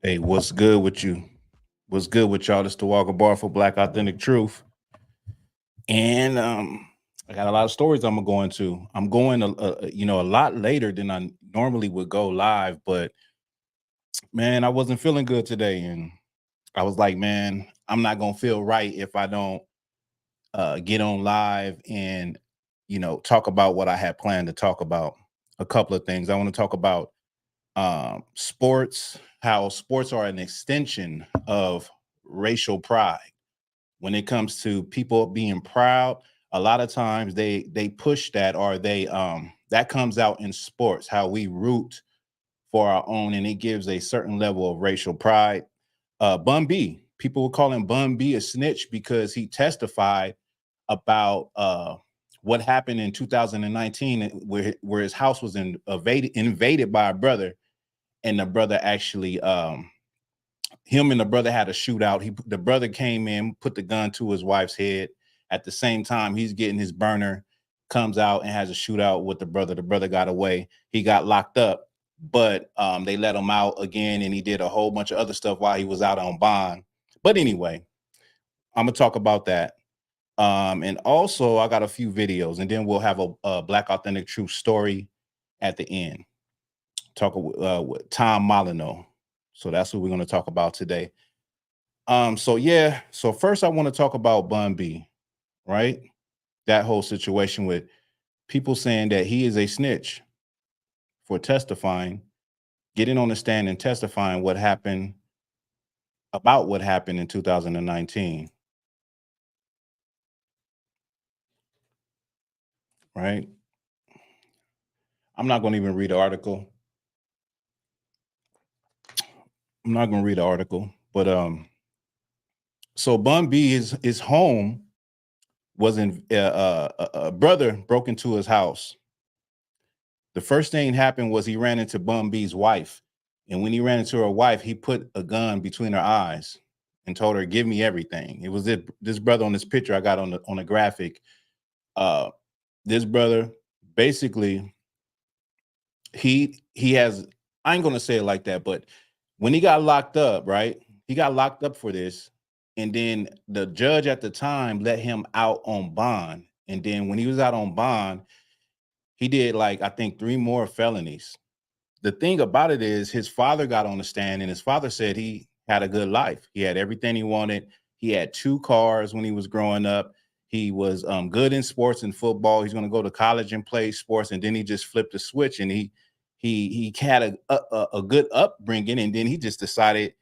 Hey, what's good with you? What's good with y'all? This Thawahgabar for Black Authentic Truth. And I got a lot of stories I'm gonna go into. I'm going a lot later than I normally would go live, but man, I wasn't feeling good today. And I was like, man, I'm not gonna feel right if I don't get on live and talk about what I had planned to talk about. A couple of things. I want to talk about sports, how sports are an extension of racial pride. When it comes to people being proud, a lot of times they push that, or they that comes out in sports, how we root for our own, and it gives a certain level of racial pride. Bun B, people were calling Bun B a snitch because he testified about what happened in 2019, where his house was invaded by a brother, and the brother actually him and the brother had a shootout. The brother came in, put the gun to his wife's head. At the same time, he's getting his burner, comes out and has a shootout with the brother. The brother got away. He got locked up, but they let him out again, and he did a whole bunch of other stuff while he was out on bond. But anyway, I'm gonna talk about that. And also, I got a few videos, and then we'll have a Black Authentic Truth story at the end. Talk with Tom Molyneux. So that's what we're going to talk about today. So yeah, so first I want to talk about Bun B, right? That whole situation with people saying that he is a snitch for testifying, getting on the stand and testifying what happened in 2019, right? I'm not going to even read the article. I'm not going to read the article, but so Bun B, his home was in a brother broke into his house. The first thing happened was he ran into Bun B's wife. And when he ran into her wife, he put a gun between her eyes and told her, "Give me everything." It was this brother on this picture I got on the graphic. Uh, this brother basically he has, I ain't gonna say it like that, but when he got locked up, right? He got locked up for this, and then the judge at the time let him out on bond. And then when he was out on bond, he did, like, I think 3 more felonies. The thing about it is his father got on the stand, and his father said he had a good life. He had everything he wanted. He had 2 cars when he was growing up. He was good in sports and football. He's going to go to college and play sports, and then he just flipped the switch, and he had a good upbringing, and then he just decided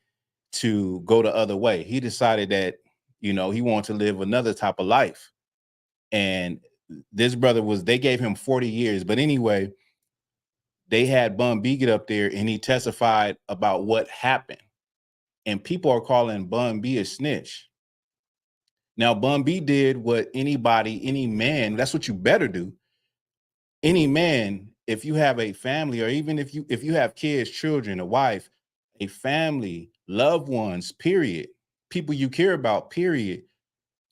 to go the other way. He decided that he wanted to live another type of life, and this brother they gave him 40 years. But anyway, they had Bun B get up there and he testified about what happened. And people are calling Bun B a snitch. Now, Bun B did what any man, that's what you better do. Any man, if you have a family, or even if you have kids, children, a wife, a family, loved ones, period, people you care about, period,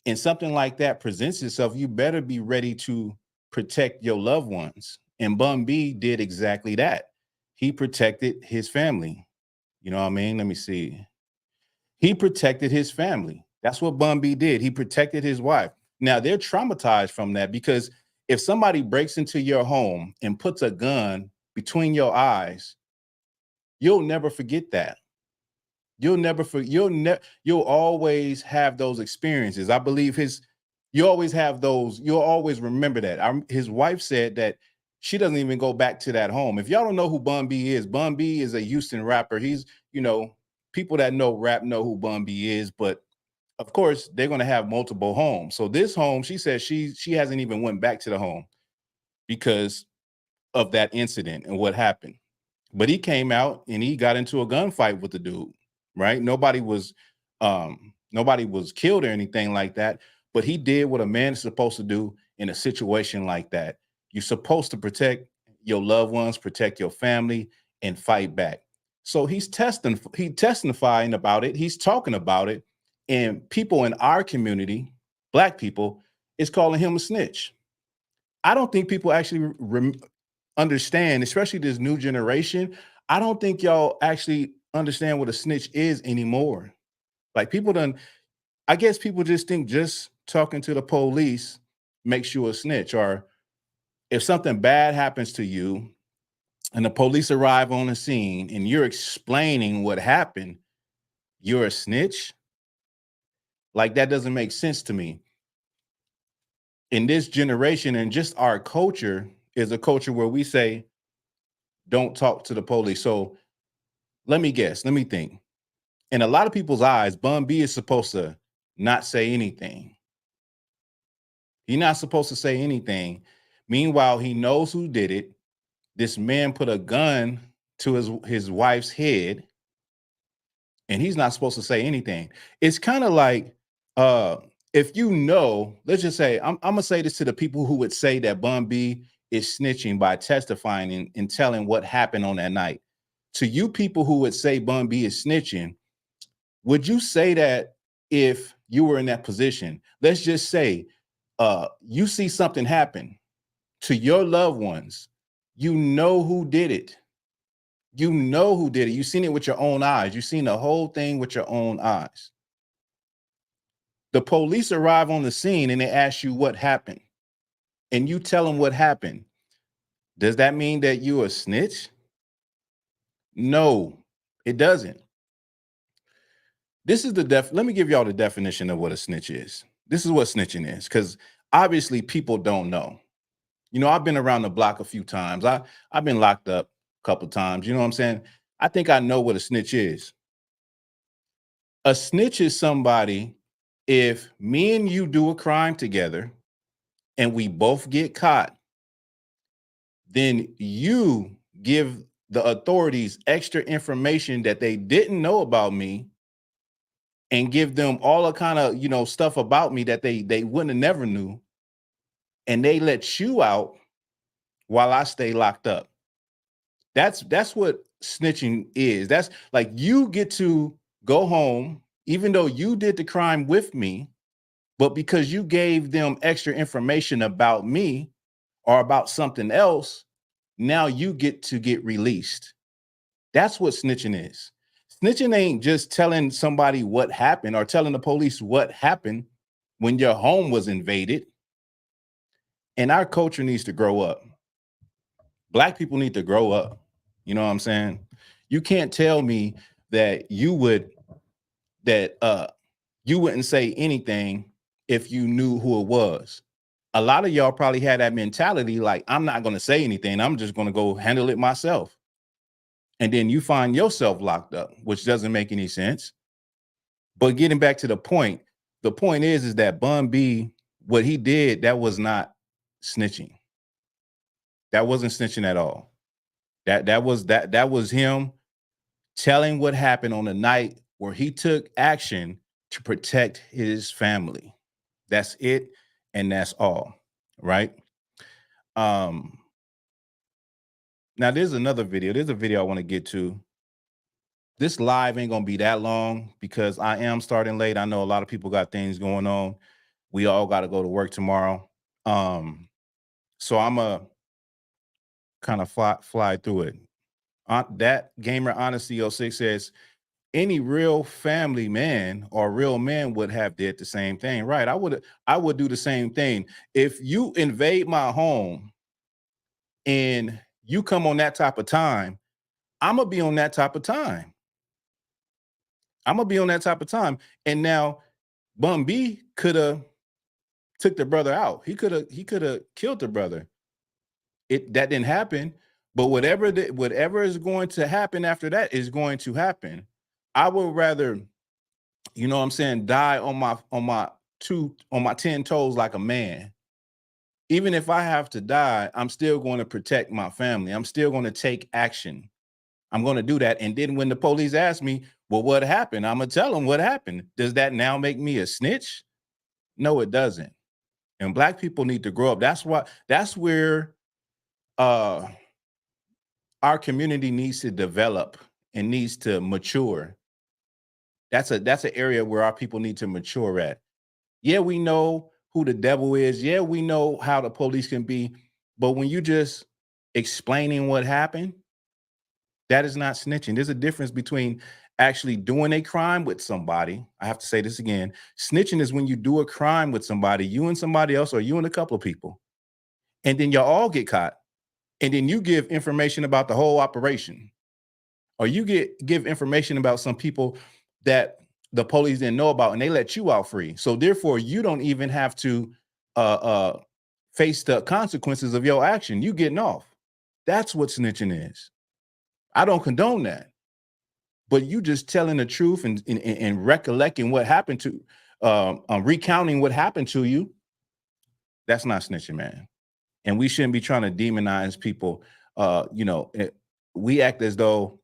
and something like that presents itself, you better be ready to protect your loved ones. And Bun B did exactly that. He protected his family. You know what I mean? Let me see. He protected his family. That's what Bun B did. He protected his wife. Now they're traumatized from that, because if somebody breaks into your home and puts a gun between your eyes, you'll never forget that. You'll always have those experiences. I believe you always have those. You'll always remember that. His wife said that she doesn't even go back to that home. If y'all don't know who Bun B is a Houston rapper. He's, people that know rap know who Bun B is, but of course they're going to have multiple homes. So this home, she says she hasn't even went back to the home because of that incident and what happened. But he came out and he got into a gunfight with the dude, right? Nobody was killed or anything like that, but he did what a man is supposed to do in a situation like that. You're supposed to protect your loved ones, protect your family, and fight back. So he's testifying about it, he's talking about it, and people in our community, black people, is calling him a snitch. I don't think people actually understand, especially this new generation. I don't think y'all actually understand what a snitch is anymore. Like people don't, I guess people just think just talking to the police makes you a snitch. Or if something bad happens to you and the police arrive on the scene and you're explaining what happened, you're a snitch. Like that doesn't make sense to me. In this generation and just our culture is a culture where we say, don't talk to the police. So let me guess, let me think. In a lot of people's eyes, Bun B is supposed to not say anything. He's not supposed to say anything. Meanwhile, he knows who did it. This man put a gun to his wife's head, and he's not supposed to say anything. It's kind of like if you know, let's just say, I'm gonna say this to the people who would say that Bun B is snitching by testifying and telling what happened on that night. To you people who would say Bun B is snitching, would you say that if you were in that position? Let's just say you see something happen to your loved ones. You know who did it. You know who did it. You've seen it with your own eyes. You've seen the whole thing with your own eyes. The police arrive on the scene and they ask you what happened. And you tell them what happened. Does that mean that you're a snitch? No, it doesn't. This is let me give y'all the definition of what a snitch is. This is what snitching is, because obviously people don't know. You know, I've been around the block a few times. I've been locked up a couple times. You know what I'm saying? I think I know what a snitch is. A snitch is somebody, if me and you do a crime together and we both get caught, then you give the authorities extra information that they didn't know about me and give them all the kind of, stuff about me that they wouldn't have never knew. And they let you out while I stay locked up. That's what snitching is. That's like you get to go home, even though you did the crime with me, but because you gave them extra information about me or about something else, now you get to get released. That's what snitching is. Snitching ain't just telling somebody what happened or telling the police what happened when your home was invaded. And our culture needs to grow up. Black people need to grow up. You know what I'm saying? You can't tell me that you wouldn't say anything if you knew who it was. A lot of y'all probably had that mentality, like, I'm not going to say anything. I'm just going to go handle it myself. And then you find yourself locked up, which doesn't make any sense. But getting back to the point is that Bun B, what he did, that was not snitching. That wasn't snitching at all. That was him telling what happened on the night where he took action to protect his family. That's it, and that's all, right? Now there's another video. There's a video I want to get to. This live ain't gonna be that long because I am starting late. I know a lot of people got things going on. We all got to go to work tomorrow. So I'm a kind of fly through it. That gamer honesty 06 says any real family man or real man would have did the same thing, right? I would do the same thing. If you invade my home and you come on that type of time, I'm gonna be on that type of time. I'm gonna be on that type of time. And now Bun B could have took the brother out. He could have killed the brother. That didn't happen. But whatever is going to happen after that is going to happen. I would rather, you know what I'm saying, die on my 10 toes like a man. Even if I have to die, I'm still going to protect my family. I'm still going to take action. I'm going to do that. And then when the police ask me, well, what happened? I'm going to tell them what happened. Does that now make me a snitch? No, it doesn't. And Black people need to grow up. That's where our community needs to develop and needs to mature. That's an area where our people need to mature at. Yeah, we know who the devil is. Yeah, we know how the police can be. But when you just explaining what happened, That is not snitching. There's a difference between actually doing a crime with somebody. I have to say this again. Snitching is when you do a crime with somebody, you and somebody else, or you and a couple of people, and then you all get caught. And then you give information about the whole operation, or you give information about some people that the police didn't know about, and they let you out free. So therefore, you don't even have to face the consequences of your action. You getting off. That's what snitching is. I don't condone that, but you just telling the truth and recollecting what happened to, recounting what happened to you. That's not snitching, man. And we shouldn't be trying to demonize people. We act as though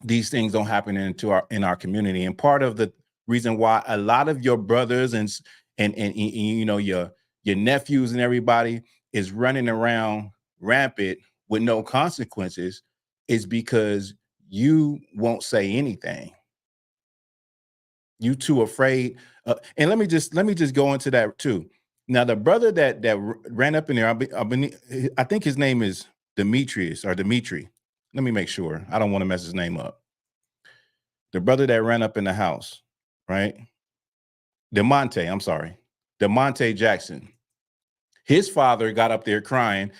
these things don't happen in our community. And part of the reason why a lot of your brothers and your nephews and everybody is running around rampant with no consequences is because you won't say anything. You too afraid. And let me just go into that too. Now, the brother that ran up in there, I think his name is Demetrius or Dimitri. Let me make sure. I don't want to mess his name up. The brother that ran up in the house, right? DeMonte, I'm sorry. DeMonte Jackson. His father got up there crying.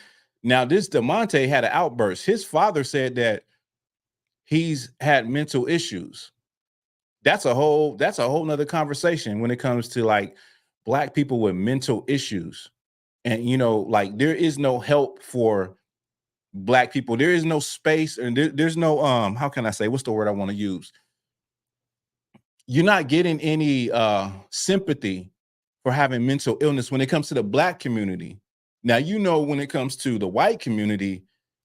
Now, this DeMonte had an outburst. His father said that he's had mental issues. That's a whole nother conversation when it comes to like Black people with mental issues. And, like there is no help for Black people. There is no space, and there's no, how can I say, what's the word I want to use? You're not getting any sympathy for having mental illness when it comes to the Black community. Now, when it comes to the white community,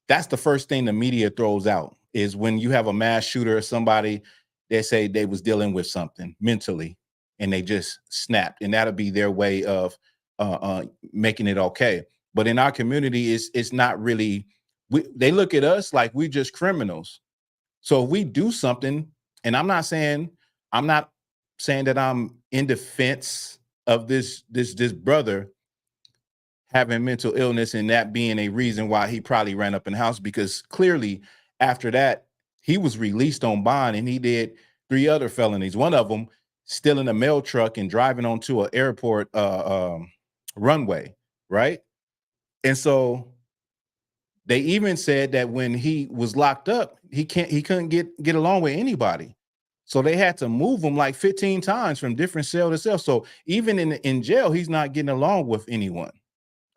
that's the first thing the media throws out is when you have a mass shooter or somebody, they say they was dealing with something mentally and they just snapped, and that'll be their way of making it okay. But in our community, it's not really, they look at us like we just criminals. So if we do something, and I'm not saying that I'm in defense of this brother having mental illness and that being a reason why he probably ran up in the house, because clearly after that, he was released on bond and he did 3 other felonies. One of them, stealing a mail truck and driving onto an airport runway, right? And so they even said that when he was locked up, he couldn't get along with anybody. So they had to move him like 15 times from different cell to cell. So even in jail, he's not getting along with anyone.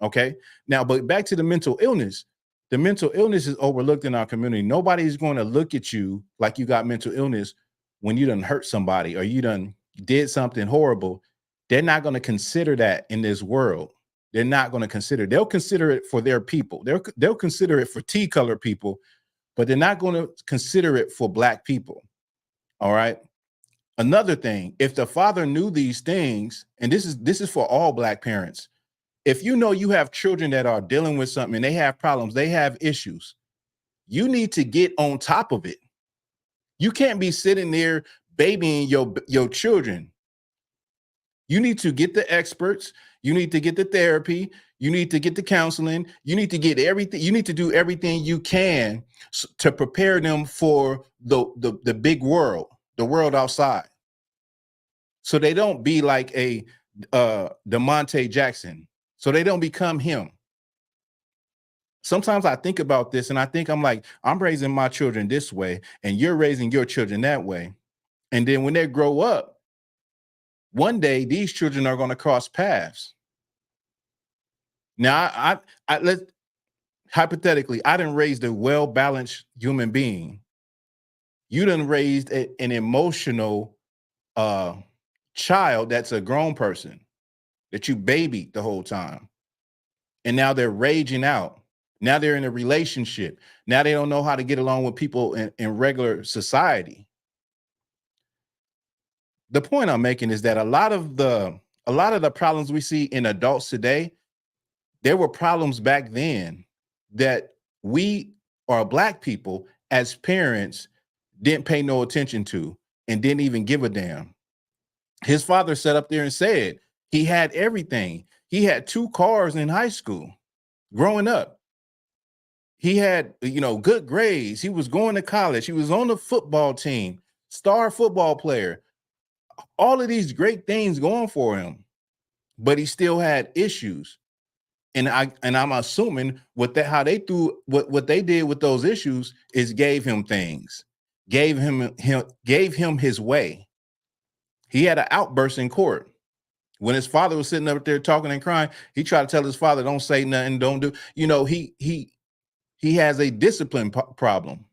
Okay. Now, but back to the mental illness. The mental illness is overlooked in our community. Nobody's going to look at you like you got mental illness when you done hurt somebody or you done did something horrible. They're not going to consider that in this world. They're not going to consider. They'll consider it for their people. They'll consider it for T-color people, but they're not going to consider it for Black people. All right. Another thing, if the father knew these things, and this is for all Black parents, if you know you have children that are dealing with something and they have problems, they have issues, you need to get on top of it. You can't be sitting there babying your children. You need to get the experts. You need to get the therapy. You need to get the counseling. You need to get everything. You need to do everything you can to prepare them for the big world, the world outside. So they don't be like a DeMonte Jackson. So they don't become him. Sometimes I think about this and I'm like, I'm raising my children this way and you're raising your children that way. And then when they grow up, one day these children are going to cross paths. Now, let's hypothetically, I done raised a well-balanced human being. You done raised an emotional child that's a grown person that you babied the whole time. And now they're raging out. Now they're in a relationship. Now they don't know how to get along with people in regular society. The point I'm making is that a lot of the problems we see in adults today, there were problems back then that we or Black people as parents didn't pay no attention to and didn't even give a damn. His father sat up there and said he had everything. He had 2 cars in high school growing up. He had, good grades. He was going to college. He was on the football team, star football player. All of these great things going for him, but he still had issues. And I'm assuming how they threw what they did with those issues is gave him things, gave him his way. He had an outburst in court. When his father was sitting up there talking and crying, he tried to tell his father, "Don't say nothing, don't do." He has a discipline problem.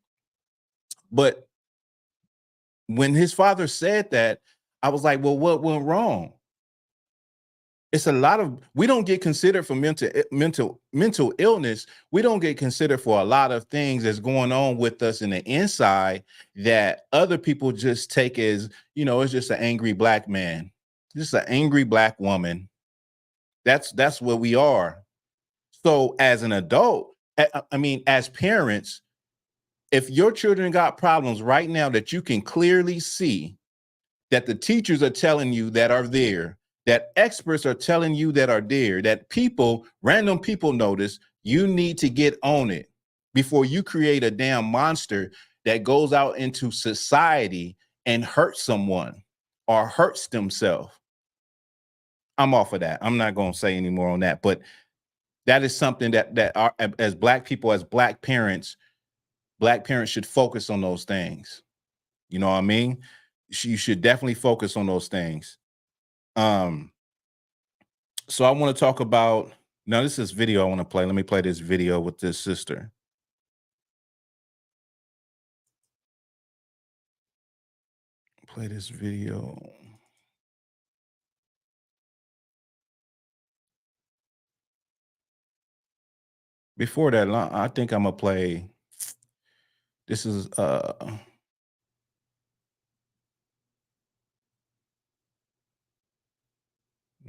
But when his father said that, I was like, "Well, what went wrong?" It's a lot of, we don't get considered for mental illness. We don't get considered for a lot of things that's going on with us in the inside that other people just take as, it's just an angry black man, just an angry black woman. That's what we are. So as an adult, as parents, if your children got problems right now that you can clearly see, that the teachers are telling you that are there, that experts are telling you that are there, that random people notice, you need to get on it before you create a damn monster that goes out into society and hurts someone or hurts themselves. I'm off of that. I'm not going to say any more on that, but that is something as black people, as black parents should focus on those things. You know what I mean? You should definitely focus on those things. So I want to talk about, now this is video I want to play. Let me play this video with this sister. Play this video. Before that, I think I'm gonna play, this is no,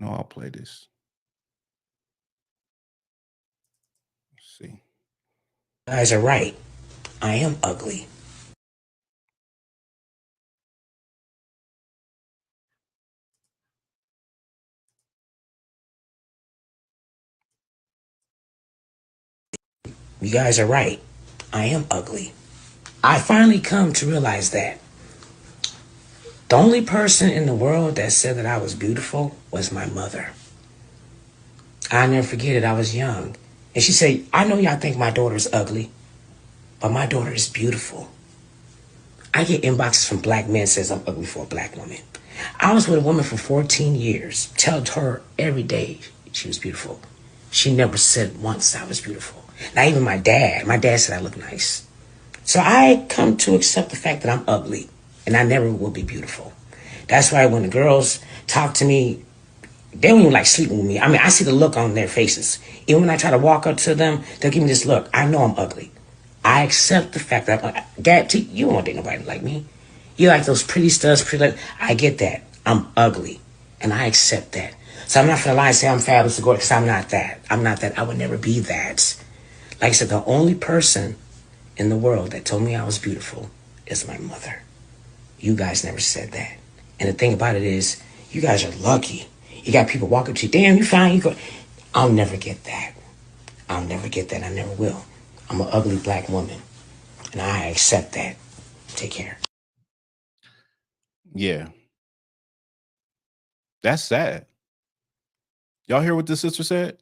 I'll play this. Let's see. You guys are right. I am ugly. You guys are right. I am ugly. I finally come to realize that the only person in the world that said that I was beautiful was my mother. I'll never forget it. I was young. And she said, "I know y'all think my daughter's ugly, but my daughter is beautiful." I get inboxes from black men says I'm ugly for a black woman. I was with a woman for 14 years, told her every day she was beautiful. She never said once I was beautiful. Not even my dad. My dad said I look nice. So I come to accept the fact that I'm ugly and I never will be beautiful. That's why when the girls talk to me, they don't even like sleeping with me. I mean, I see the look on their faces. Even when I try to walk up to them, they'll give me this look. I know I'm ugly. I accept the fact that Dad, you won't date nobody like me. You like those pretty studs, I get that. I'm ugly. And I accept that. So I'm not gonna lie and say I'm fabulous, because I'm not that. I'm not that. I would never be that. Like I said, the only person in the world that told me I was beautiful is my mother. You guys never said that. And the thing about it is, you guys are lucky. You got people walking to you, damn, you fine, you go. I'll never get that. I'll never get that. I never will. I'm an ugly black woman. And I accept that. Take care. Yeah. That's sad. Y'all hear what this sister said?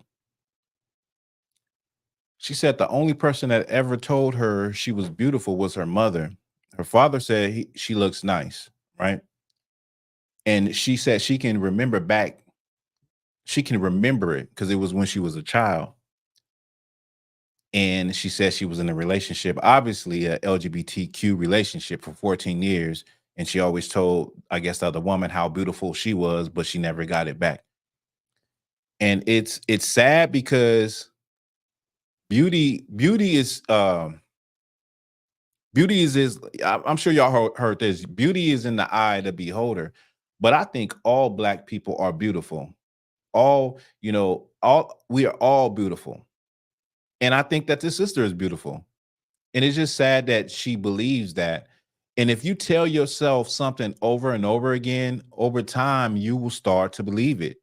She said the only person that ever told her she was beautiful was her mother. Her father said she looks nice, right? And she said she can remember it because it was when she was a child. And she said she was in a relationship, obviously a LGBTQ relationship, for 14 years. And she always told, I guess, the other woman how beautiful she was, but she never got it back. And it's sad because beauty is I'm sure y'all heard this. Beauty is in the eye of the beholder. But I think all black people are beautiful. We are all beautiful. And I think that this sister is beautiful. And it's just sad that she believes that. And if you tell yourself something over and over again, over time, you will start to believe it.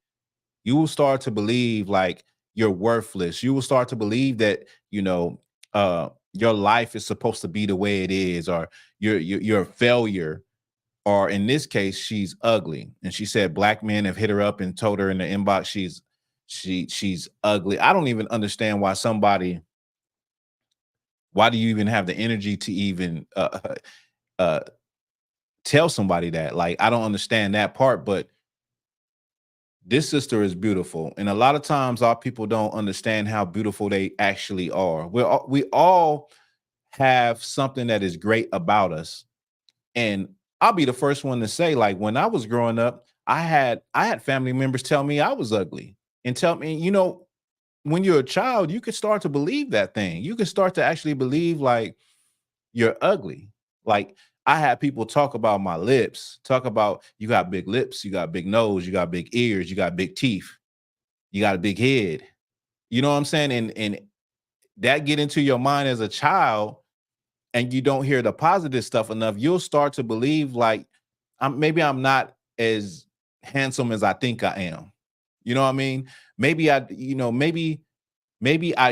You will start to believe like you're worthless. You will start to believe that, your life is supposed to be the way it is, or you're a failure, or in this case, she's ugly. And she said black men have hit her up and told her in the inbox she's ugly. I don't even understand why do you even have the energy to even uh tell somebody that? Like, I don't understand that part, but this sister is beautiful. And a lot of times our people don't understand how beautiful they actually are. We all have something that is great about us. And I'll be the first one to say, like, when I was growing up, I had family members tell me I was ugly and tell me, when you're a child, you could start to believe that thing. You could start to actually believe like you're ugly. Like, I had people talk about my lips, talk about, you got big lips, you got big nose, you got big ears, you got big teeth, you got a big head. You know what I'm saying? And that get into your mind as a child, and you don't hear the positive stuff enough, you'll start to believe like, maybe I'm not as handsome as I think I am. You know what I mean? Maybe I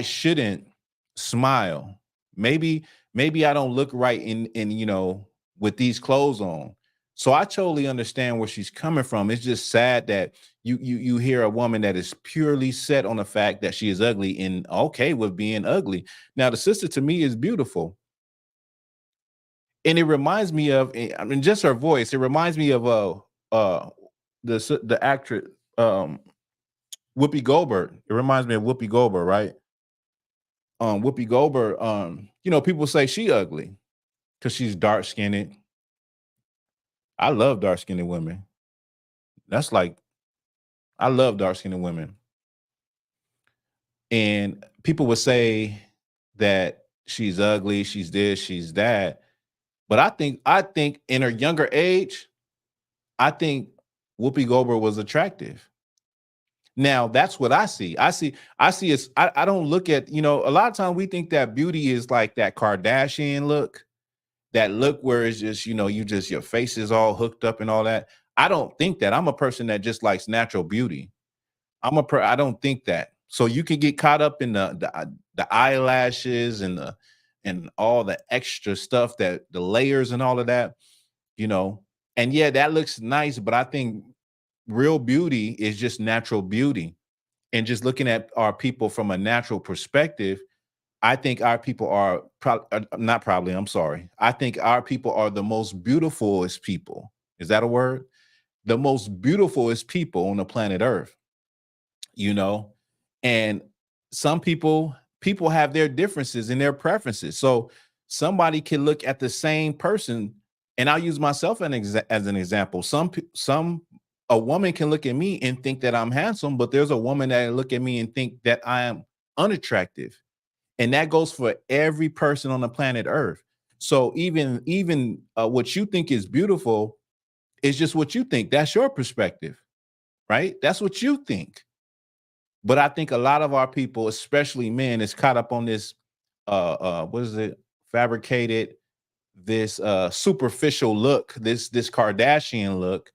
shouldn't smile. Maybe I don't look right in with these clothes on. So I totally understand where she's coming from. It's just sad that you hear a woman that is purely set on the fact that she is ugly and okay with being ugly. Now the sister to me is beautiful. And it reminds me of, I mean, just her voice. It reminds me of the actress Whoopi Goldberg. It reminds me of Whoopi Goldberg, right? Whoopi Goldberg, people say she ugly because she's dark skinned. I love dark skinned women. That's like, I love dark skinned women. And people would say that she's ugly, she's this, she's that. But I think in her younger age, I think Whoopi Goldberg was attractive. Now that's what I see. I see it's I don't look at, a lot of times we think that beauty is like that Kardashian look, that look where it's just, your face is all hooked up and all that. I don't think that. I'm a person that just likes natural beauty. I don't think that. So you can get caught up in the eyelashes and all the extra stuff, that the layers and all of that, you know. And yeah, that looks nice, but I think real beauty is just natural beauty. And just looking at our people from a natural perspective, I think our people are not probably, I'm sorry. I think our people are the most beautifulest people. Is that a word? The most beautifulest people on the planet Earth, you know? And some people have their differences and their preferences. So somebody can look at the same person, and I'll use myself as an example. Some a woman can look at me and think that I'm handsome, but there's a woman that look at me and think that I am unattractive. And that goes for every person on the planet Earth. So even what you think is beautiful is just what you think. That's your perspective, right? That's what you think. But I think a lot of our people, especially men, is caught up on this what is it? Fabricated, this superficial look, this Kardashian look,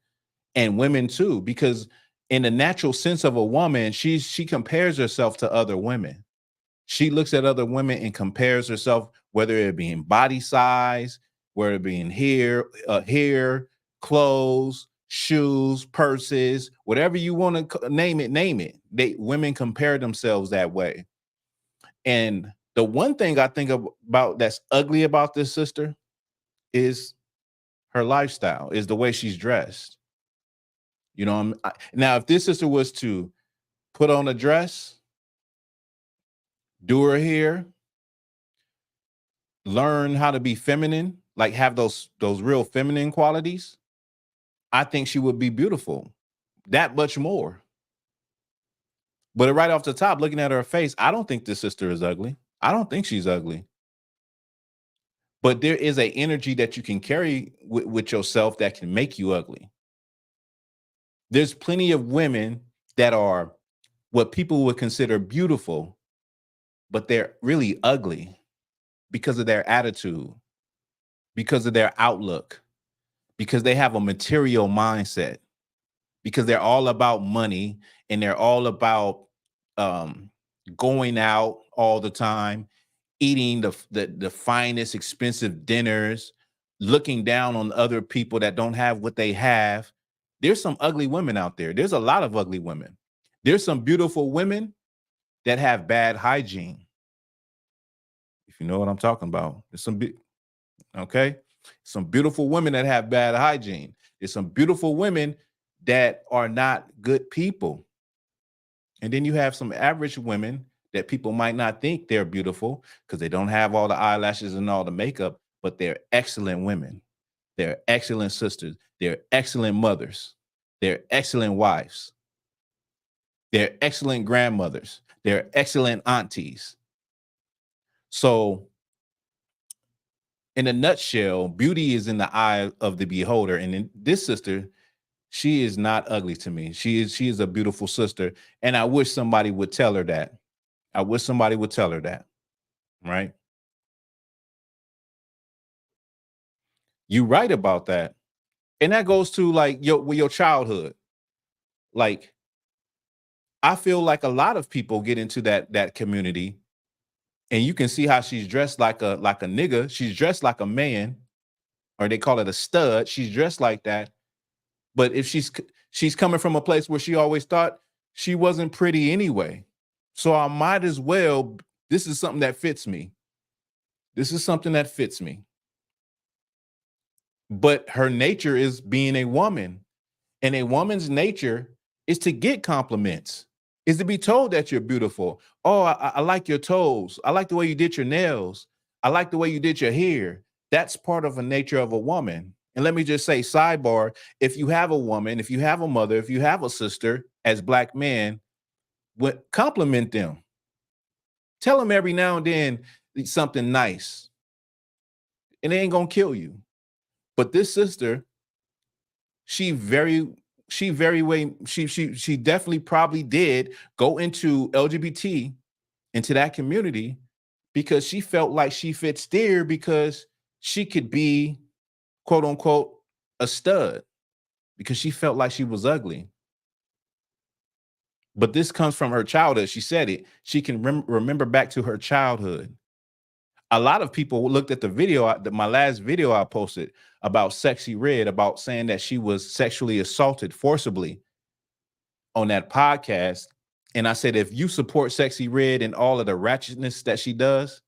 and women too, because in the natural sense of a woman, she compares herself to other women. She looks at other women and compares herself, whether it be in body size, whether it be in hair, clothes, shoes, purses, whatever you want to name it, name it. Women compare themselves that way. And the one thing I think about that's ugly about this sister is her lifestyle, is the way she's dressed. Now if this sister was to put on a dress, do her hair, learn how to be feminine, like have those real feminine qualities, I think she would be beautiful that much more. But right off the top, looking at her face, I don't think this sister is ugly. I don't think she's ugly. But there is a energy that you can carry with yourself that can make you ugly. There's plenty of women that are what people would consider beautiful, but they're really ugly because of their attitude, because of their outlook, because they have a material mindset, because they're all about money, and they're all about um, going out all the time, eating the finest expensive dinners, looking down on other people that don't have what they have. There's some ugly women out there. There's a lot of ugly women. There's some beautiful women that have bad hygiene. If you know what I'm talking about. There's okay? Some beautiful women that have bad hygiene. There's some beautiful women that are not good people. And then you have some average women that people might not think they're beautiful because they don't have all the eyelashes and all the makeup, but they're excellent women. They're excellent sisters. They're excellent mothers. They're excellent wives. They're excellent grandmothers. They're excellent aunties. So, in a nutshell, beauty is in the eye of the beholder. And in this sister, she is not ugly to me. She is a beautiful sister. And I wish somebody would tell her that. I wish somebody would tell her that. Right? You right about that. And that goes to like your childhood. Like, I feel like a lot of people get into that community, and you can see how she's dressed like a nigga. She's dressed like a man, or they call it a stud. She's dressed like that. But if she's coming from a place where she always thought she wasn't pretty anyway. So I might as well, this is something that fits me. This is something that fits me. But her nature is being a woman. And a woman's nature is to get compliments, is to be told that you're beautiful. Oh, I like your toes. I like the way you did your nails. I like the way you did your hair. That's part of the nature of a woman. And let me just say, sidebar, if you have a woman, if you have a mother, if you have a sister as Black men, compliment them. Tell them every now and then something nice. And it ain't gonna kill you. But this sister, she definitely probably did go into LGBT, into that community, because she felt like she fits there because she could be, quote unquote, a stud, because she felt like she was ugly. But this comes from her childhood. She said it. She can remember back to her childhood. A lot of people looked at the video, my last video I posted about Sexy Red, about saying that she was sexually assaulted forcibly on that podcast. And I said, if you support Sexy Red and all of the ratchetness that she does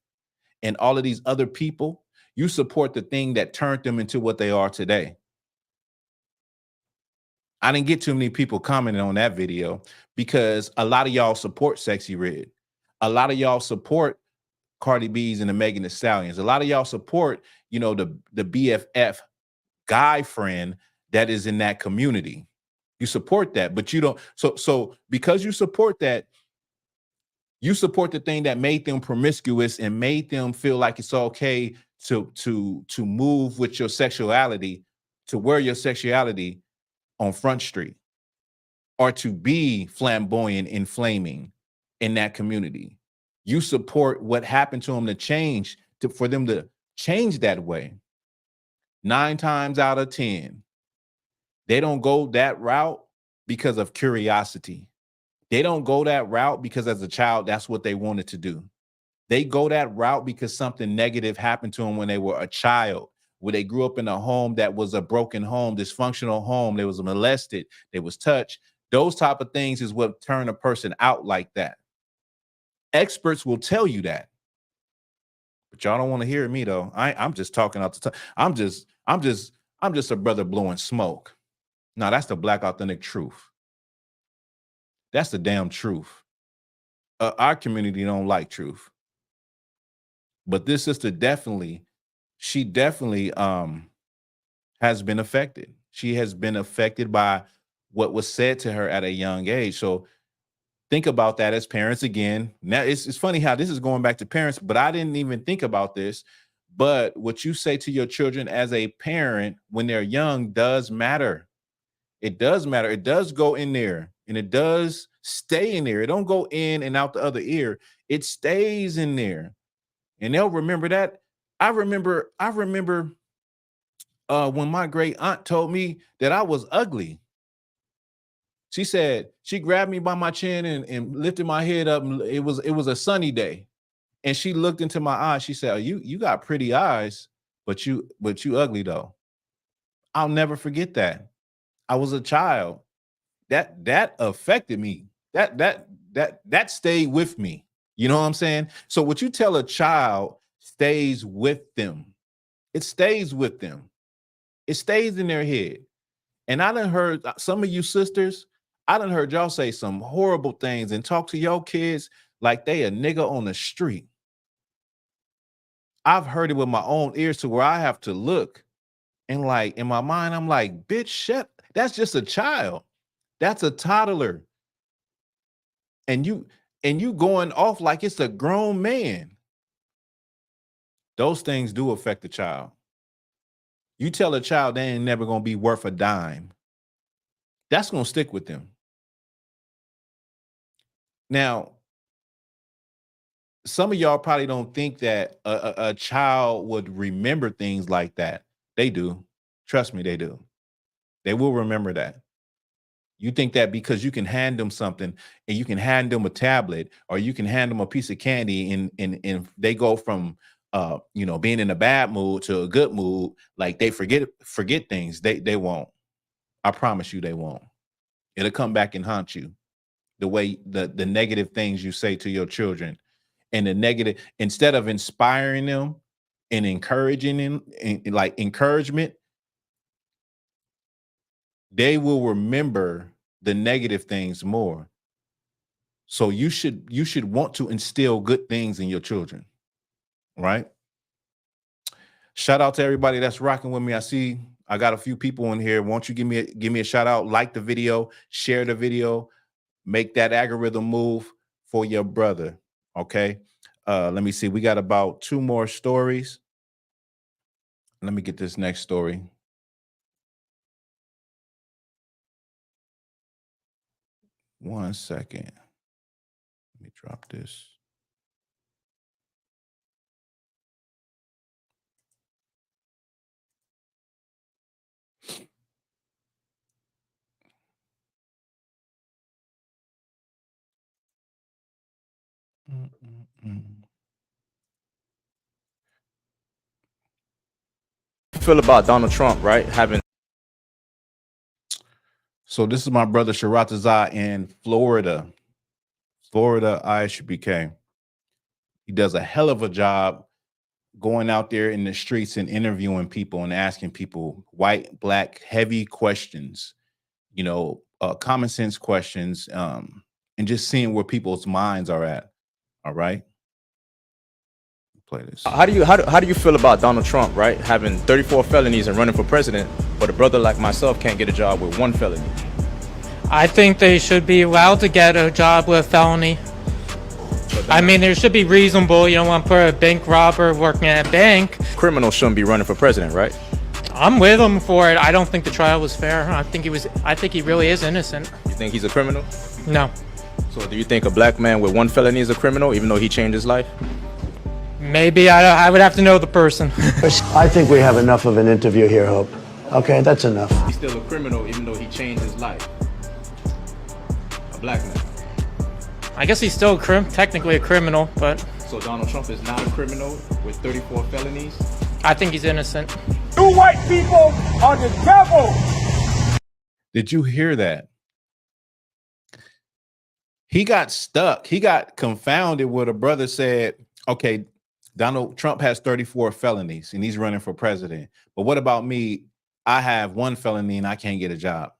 and all of these other people, you support the thing that turned them into what they are today. I didn't get too many people commenting on that video because a lot of y'all support Sexy Red. A lot of y'all support Cardi B's and the Megan Thee Stallions. A lot of y'all support, the BFF guy friend that is in that community. You support that, but you don't. So because you support that, you support the thing that made them promiscuous and made them feel like it's okay to move with your sexuality, to wear your sexuality on Front Street, or to be flamboyant and flaming in that community. You support what happened to them to change, for them to change that way. 9 times out of 10, they don't go that route because of curiosity. They don't go that route because as a child, that's what they wanted to do. They go that route because something negative happened to them when they were a child, where they grew up in a home that was a broken home, dysfunctional home. They was molested, they was touched. Those type of things is what turn a person out like that. Experts will tell you that. But y'all don't want to hear me though. I'm just talking out the top. I'm just a brother blowing smoke. No, that's the Black Authentic truth. That's the damn truth. Our community don't like truth. But this sister definitely has been affected. She has been affected by what was said to her at a young age. So think about that as parents again. Now it's funny how this is going back to parents, but I didn't even think about this. But what you say to your children as a parent when they're young does matter. It does matter. It does go in there and it does stay in there. It don't go in and out the other ear. It stays in there. And they'll remember that. I remember when my great aunt told me that I was ugly. She said, she grabbed me by my chin and lifted my head up. It was a sunny day. And she looked into my eyes. She said, oh, you got pretty eyes, but you ugly though. I'll never forget that. I was a child. That affected me. That stayed with me. You know what I'm saying? So what you tell a child stays with them. It stays with them. It stays in their head. And I done heard some of you sisters, I done heard y'all say some horrible things and talk to your kids like they a nigga on the street. I've heard it with my own ears to where I have to look and like in my mind, I'm like, bitch, shut. That's just a child. That's a toddler. And you going off like it's a grown man. Those things do affect the child. You tell a child they ain't never gonna be worth a dime. That's gonna stick with them. Now, some of y'all probably don't think that a child would remember things like that. They do. Trust me, they do. They will remember that. You think that because you can hand them something and you can hand them a tablet or you can hand them a piece of candy and they go from being in a bad mood to a good mood, like they forget things. They won't. I promise you they won't. It'll come back and haunt you. The way the negative things you say to your children and the negative, instead of inspiring them and encouraging them, and like encouragement, they will remember the negative things more. So you should want to instill good things in your children, right? Shout out to everybody that's rocking with me. I see I got a few people in here. Won't you give me a shout out? Like the video, share the video, make that algorithm move for your brother. Okay. Let me see. We got about 2 more stories. Let me get this next story. One second. Let me drop this. Feel about Donald Trump, right? So this is my brother Sharatazah in Florida. Florida ISUPK. He does a hell of a job going out there in the streets and interviewing people and asking people white, black, heavy questions, common sense questions, and just seeing where people's minds are at. All right. Play this. How do you feel about Donald Trump, right? Having 34 felonies and running for president, but a brother like myself can't get a job with 1 felony. I think they should be allowed to get a job with a felony. I mean, there should be reasonable. You don't want to put a bank robber working at a bank. Criminals shouldn't be running for president, right? I'm with him for it. I don't think the trial was fair. I think he really is innocent. You think he's a criminal? No. So do you think a black man with 1 felony is a criminal, even though he changed his life? Maybe. I would have to know the person. I think we have enough of an interview here, Hope. Okay, that's enough. He's still a criminal, even though he changed his life. A black man. I guess he's still technically a criminal, but So Donald Trump is not a criminal with 34 felonies? I think he's innocent. You white people are the devil. Did you hear that? He got stuck. He got confounded where the brother said, okay, Donald Trump has 34 felonies and he's running for president. But what about me? I have 1 felony and I can't get a job.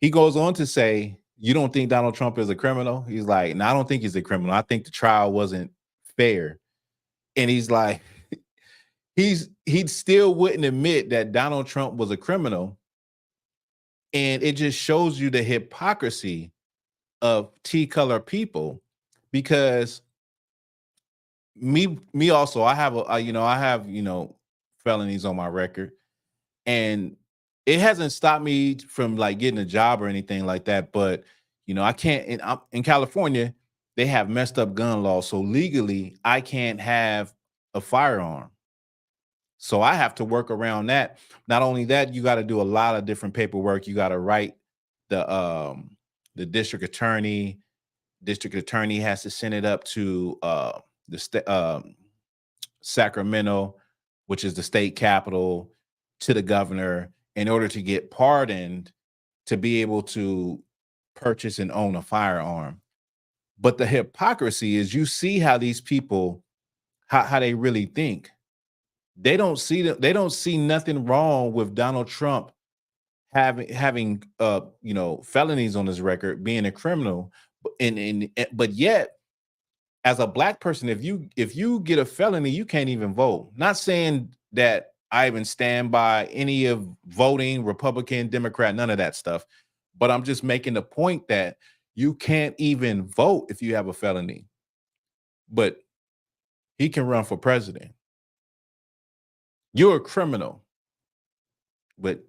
He goes on to say, you don't think Donald Trump is a criminal? He's like, no, I don't think he's a criminal. I think the trial wasn't fair. And he's like, he still wouldn't admit that Donald Trump was a criminal. And it just shows you the hypocrisy of T-color people, because me also, I have felonies on my record, and it hasn't stopped me from like getting a job or anything like that. But I can't. In California, they have messed up gun laws, so legally I can't have a firearm. So I have to work around that. Not only that, you got to do a lot of different paperwork. You got to write the district attorney. District attorney has to send it up to Sacramento, which is the state capital, to the governor in order to get pardoned to be able to purchase and own a firearm. But the hypocrisy is you see how these people, how they really think. They don't see nothing wrong with Donald Trump having felonies on his record, being a criminal, but yet as a black person, if you get a felony, you can't even vote. Not saying that I even stand by any of voting Republican, Democrat, none of that stuff, but I'm just making the point that you can't even vote if you have a felony. But he can run for president. You're a criminal, but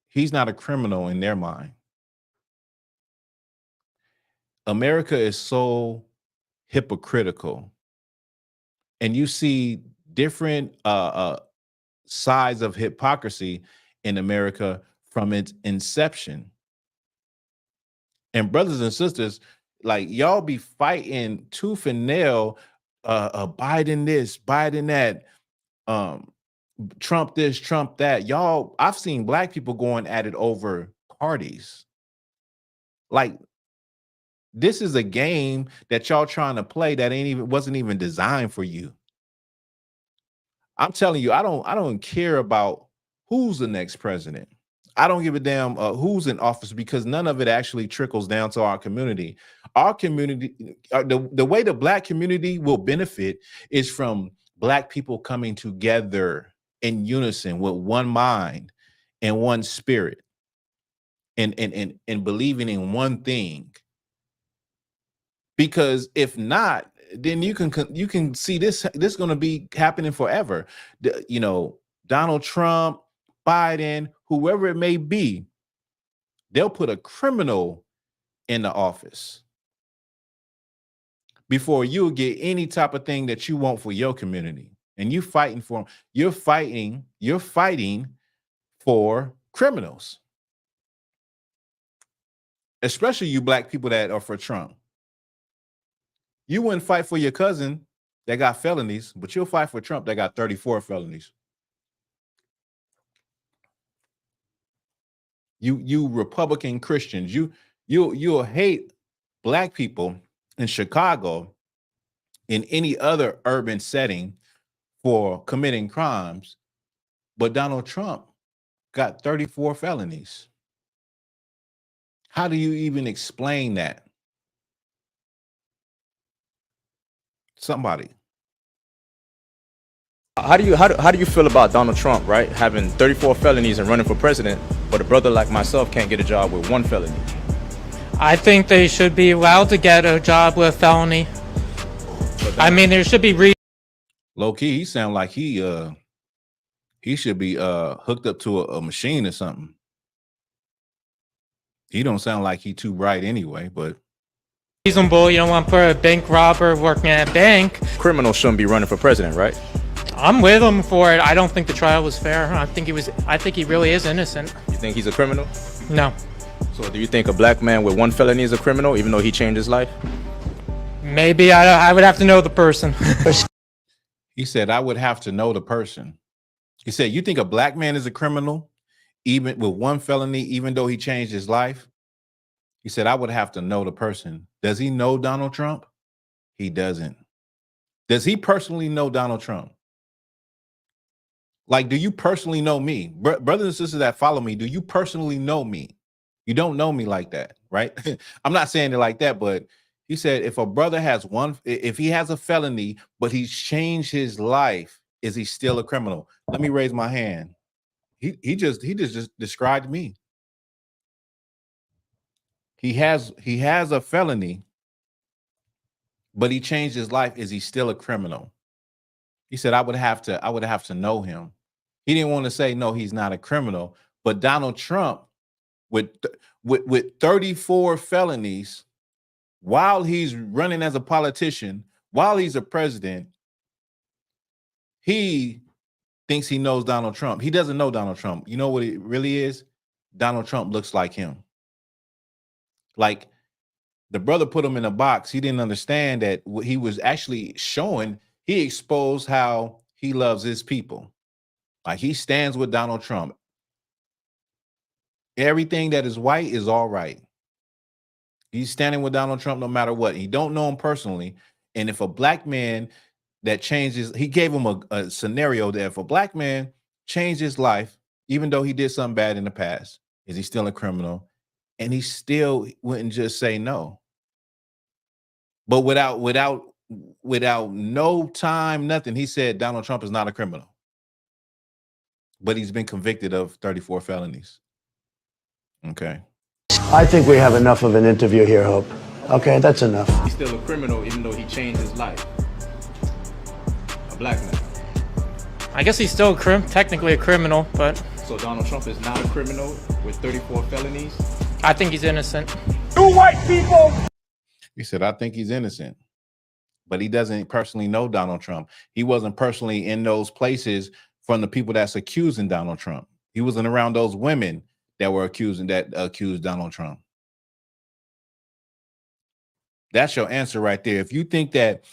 he's not a criminal in their mind. America is so hypocritical, and you see different sides of hypocrisy in America from its inception. And brothers and sisters, like y'all be fighting tooth and nail, Biden this, Biden that, Trump this, Trump that. Y'all, I've seen black people going at it over parties. Like, this is a game that y'all trying to play that wasn't even designed for you. I'm telling you, I don't care about who's the next president. I don't give a damn who's in office, because none of it actually trickles down to our community. Our community, the way the black community will benefit is from black people coming together in unison with one mind and one spirit, and believing in one thing. Because if not, then you can see this going to be happening forever. Donald Trump, Biden, whoever it may be, they'll put a criminal in the office before you'll get any type of thing that you want for your community. And you're fighting for criminals, especially you black people that are for Trump. You wouldn't fight for your cousin that got felonies, but you'll fight for Trump that got 34 felonies. You Republican Christians, you'll hate black people in Chicago, in any other urban setting, for committing crimes, but Donald Trump got 34 felonies. How do you even explain that? Somebody. How do you feel about Donald Trump, right? Having 34 felonies and running for president, but a brother like myself can't get a job with one felony? I think they should be allowed to get a job with felony. I mean, there should be Low key, he sound like he should be hooked up to a machine or something. He don't sound like he too bright anyway, but reasonable. You don't want to put a bank robber working at a bank. Criminals shouldn't be running for president, right? I'm with him for it. I don't think the trial was fair. I think he really is innocent. You think he's a criminal? No. So do you think a black man with one felony is a criminal, even though he changed his life? Maybe. I would have to know the person. He said, I would have to know the person. He said, you think a black man is a criminal, even with one felony, even though he changed his life? He said, I would have to know the person. Does he know Donald Trump? He doesn't. Does he personally know Donald Trump? Like, do you personally know me? Brothers and sisters that follow me, do you personally know me? You don't know me like that, right? I'm not saying it like that, but he said, if a brother has if he has a felony, but he's changed his life, is he still a criminal? Let me raise my hand. He just described me. He has a felony, but he changed his life. Is he still a criminal? He said, I would have to know him. He didn't want to say, no, he's not a criminal. But Donald Trump, with 34 felonies, while he's running as a politician, while he's a president, he thinks he knows Donald Trump. He doesn't know Donald Trump. You know what it really is? Donald Trump looks like him. Like, the brother put him in a box. He didn't understand that what he was actually showing. He exposed how he loves his people. Like he stands with Donald Trump. Everything that is white is all right. He's standing with Donald Trump no matter what. He don't know him personally. And if a black man that changes, he gave him a scenario that if a black man changed his life, even though he did something bad in the past, is he still a criminal? And he still wouldn't just say no. But without no time, nothing, he said Donald Trump is not a criminal. But he's been convicted of 34 felonies. Okay. I think we have enough of an interview here, Hope. Okay, that's enough. He's still a criminal even though he changed his life. A black man. I guess he's still technically a criminal, but So Donald Trump is not a criminal with 34 felonies? I think he's innocent. You white people. He said, I think he's innocent. But he doesn't personally know Donald Trump. He wasn't personally in those places from the people that's accusing Donald Trump. He wasn't around those women that were accused Donald Trump. That's your answer right there. If you think that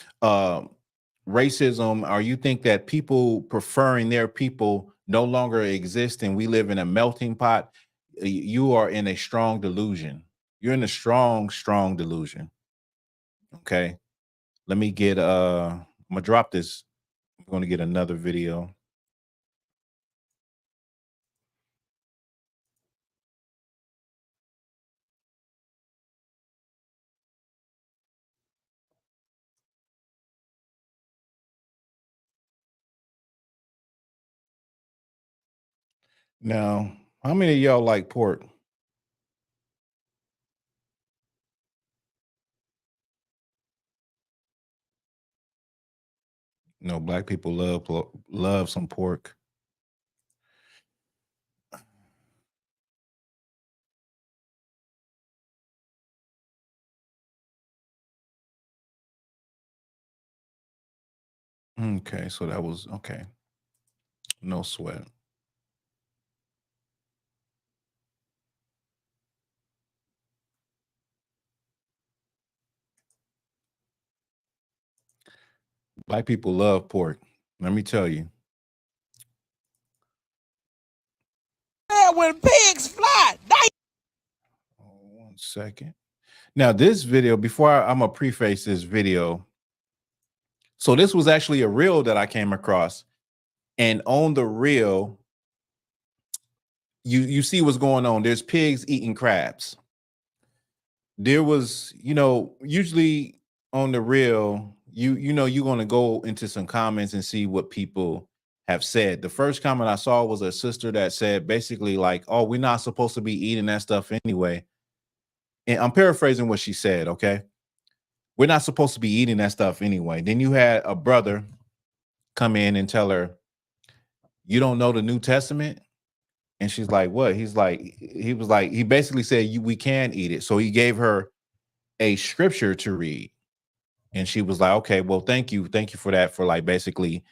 racism, or you think that people preferring their people no longer exist and we live in a melting pot, you are in a strong delusion. You're in a strong delusion. Okay. Let me get I'm gonna drop this. I'm gonna get another video. Now, how many of y'all like pork? No, black people love some pork. Okay, so that was okay. No sweat. Black people love pork. Let me tell you. Yeah, when pigs fly. Oh, 1 second. Now, this video, before I'm gonna preface this video. So this was actually a reel that I came across, and on the reel, you see what's going on. There's pigs eating crabs. There was, usually on the reel, you're going to go into some comments and see what people have said. The first comment I saw was a sister that said basically like, oh, we're not supposed to be eating that stuff anyway. And I'm paraphrasing what she said. Okay. We're not supposed to be eating that stuff anyway. Then you had a brother come in and tell her, you don't know the New Testament? And she's like, what? He basically said, we can eat it. So he gave her a scripture to read. And she was like, okay, well, thank you. Thank you for that, for like basically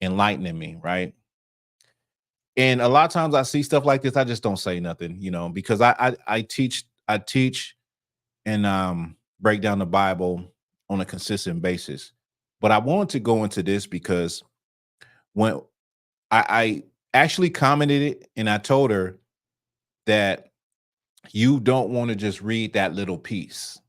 enlightening me. Right. And a lot of times I see stuff like this, I just don't say nothing, because I teach and break down the Bible on a consistent basis. But I wanted to go into this because when I actually commented it, and I told her that you don't want to just read that little piece.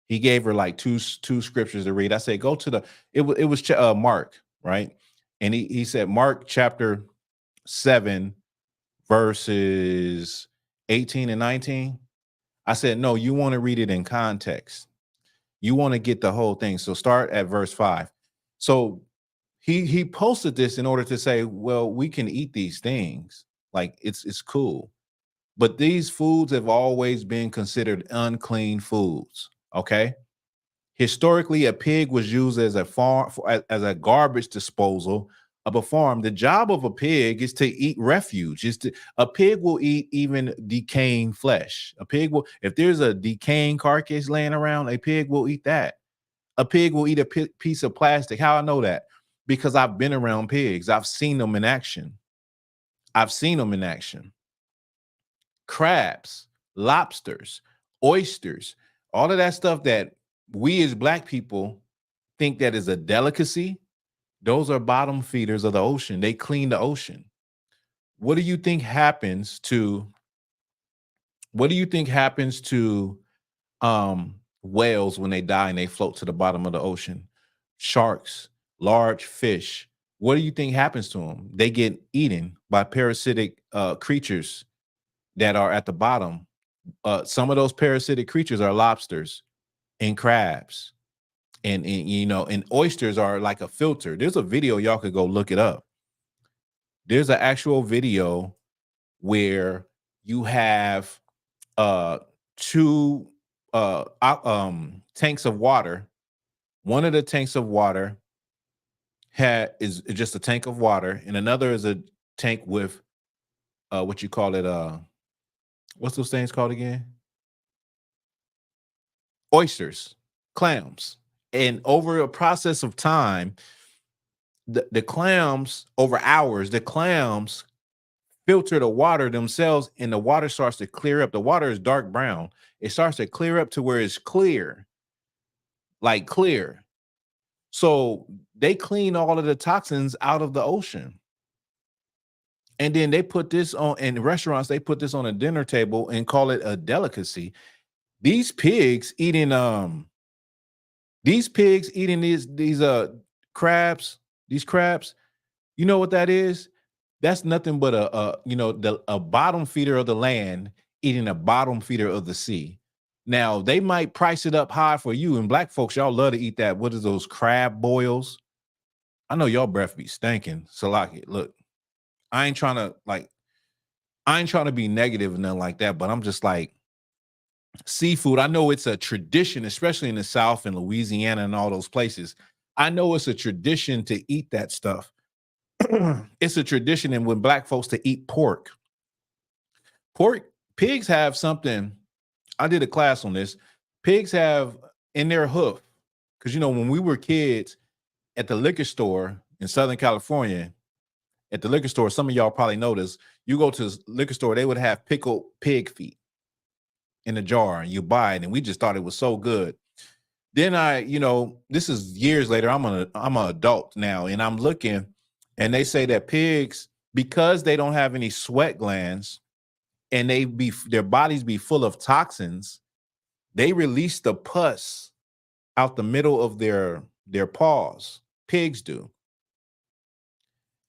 He gave her like two scriptures to read. I said, go to it was Mark, right? And he said Mark chapter 7 verses 18 and 19. I said, no, you want to read it in context. You want to get the whole thing. So start at verse 5. So he posted this in order to say, well, we can eat these things. Like it's cool. But these foods have always been considered unclean foods. Okay. Historically, a pig was used as a garbage disposal of a farm. The job of a pig is to eat refuge. A pig will eat even decaying flesh. If there's a decaying carcass laying around, a pig will eat that. A pig will eat a piece of plastic. How I know that? Because I've been around pigs. I've seen them in action. Crabs, lobsters, oysters, All of that stuff that we as black people think that is a delicacy, those are bottom feeders of the ocean. They clean the ocean. What do you think happens to whales when they die and they float to the bottom of the ocean? Sharks, large fish. What do you think happens to them? They get eaten by parasitic creatures that are at the bottom. Some of those parasitic creatures are lobsters and crabs. And and oysters are like a filter. There's a video, y'all could go look it up. There's an actual video where you have two tanks of water. One of the tanks of water is just a tank of water, and another is a tank with what you call it, what's those things called again? Oysters, clams. And over a process of time, the clams, over hours, the clams filter the water themselves, and the water starts to clear up. The water is dark brown. It starts to clear up to where it's clear, like clear. So they clean all of the toxins out of the ocean. And then they put this on in restaurants, they put this on a dinner table and call it a delicacy. These pigs eating these crabs, you know what that is? That's nothing but a bottom feeder of the land eating a bottom feeder of the sea. Now, they might price it up high for you, and black folks, y'all love to eat that. What is those crab boils? I know y'all breath be stinking. Salaki, look, I ain't trying to be negative and nothing like that, but I'm just like, seafood, I know it's a tradition, especially in the South and Louisiana and all those places. I know it's a tradition to eat that stuff. It's a tradition, and when black folks to eat pork. Pigs have something. I did a class on this. Pigs have in their hoof, because when we were kids at the liquor store in Southern California, at the liquor store, some of y'all probably noticed, you go to the liquor store, they would have pickled pig feet in a jar, and you buy it, and we just thought it was so good. Then this is years later, I'm an adult now, and I'm looking, and they say that pigs, because they don't have any sweat glands and their bodies be full of toxins, they release the pus out the middle of their paws. Pigs do.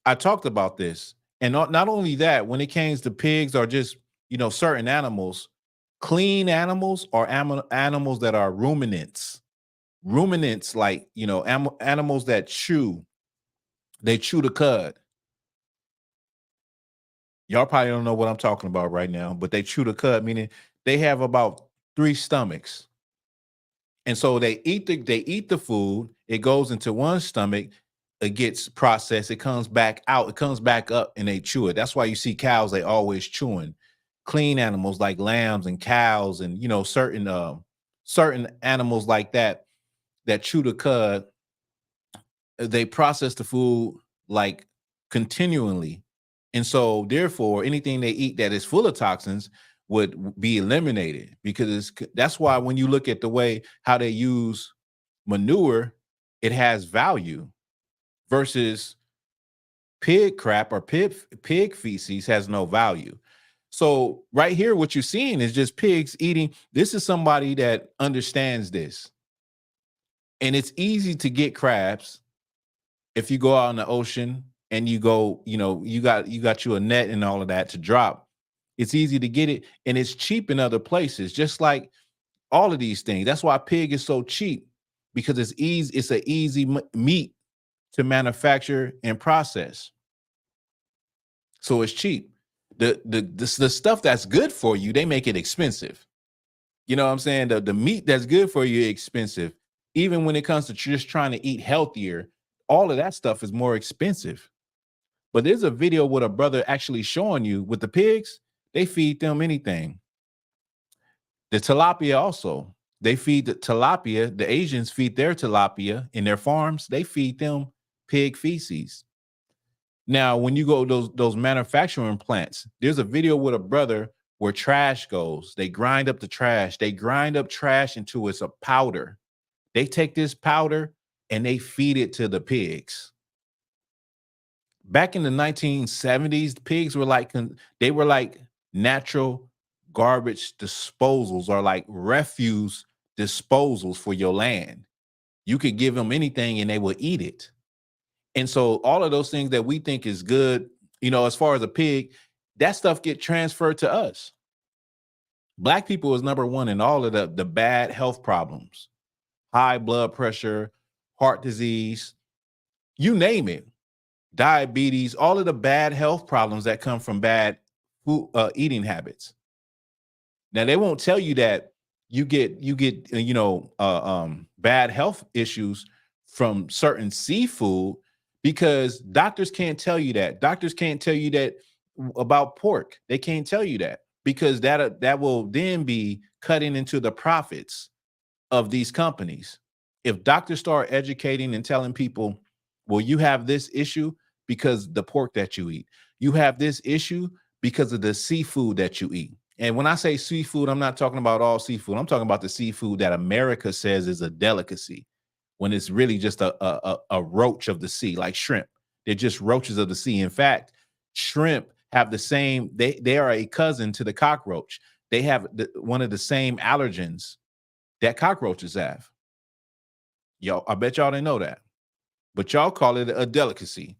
I talked about this, and not only that, when it comes to pigs or just certain animals, clean animals are animals that are ruminants. Ruminants, like animals that chew. They chew the cud. Y'all probably don't know what I'm talking about right now, but they chew the cud, meaning they have about 3 stomachs. And so they eat the food, it goes into one stomach, it gets processed, it comes back out, it comes back up, and they chew it. That's why you see cows, they always chewing. Clean animals like lambs and cows and certain animals like that chew the cud, they process the food like continually. And so therefore anything they eat that is full of toxins would be eliminated, because that's why when you look at the way how they use manure, it has value, versus pig crap or pig feces has no value. So right here, what you're seeing is just pigs eating. This is somebody that understands this. And it's easy to get crabs if you go out in the ocean and you go, you got you a net and all of that to drop. It's easy to get it, and it's cheap in other places, just like all of these things. That's why pig is so cheap, because it's easy. It's an easy meat to manufacture and process. So it's cheap. The stuff that's good for you, they make it expensive. You know what I'm saying? The meat that's good for you is expensive. Even when it comes to just trying to eat healthier, all of that stuff is more expensive. But there's a video with a brother actually showing you with the pigs, they feed them anything. The tilapia also, they feed the tilapia. The Asians feed their tilapia in their farms. They feed them pig feces. Now, when you go those manufacturing plants, there's a video with a brother where trash goes. They grind up the trash. They grind up trash into it's a powder. They take this powder and they feed it to the pigs. Back in the 1970s, pigs were like natural garbage disposals, or like refuse disposals for your land. You could give them anything and they will eat it. And so all of those things that we think is good, as far as a pig, that stuff get transferred to us. Black people is number one in all of the bad health problems, high blood pressure, heart disease, you name it, diabetes, all of the bad health problems that come from bad food, eating habits. Now, they won't tell you that you get bad health issues from certain seafood, because doctors can't tell you that. Doctors can't tell you that about pork. They can't tell you that, because that will then be cutting into the profits of these companies. If doctors start educating and telling people, well, you have this issue because the pork that you eat, you have this issue because of the seafood that you eat. And when I say seafood, I'm not talking about all seafood. I'm talking about the seafood that America says is a delicacy, when it's really just a roach of the sea, like shrimp. They're just roaches of the sea. In fact, shrimp have the same, they are a cousin to the cockroach. They have one of the same allergens that cockroaches have. Y'all, I bet y'all didn't know that. But y'all call it a delicacy.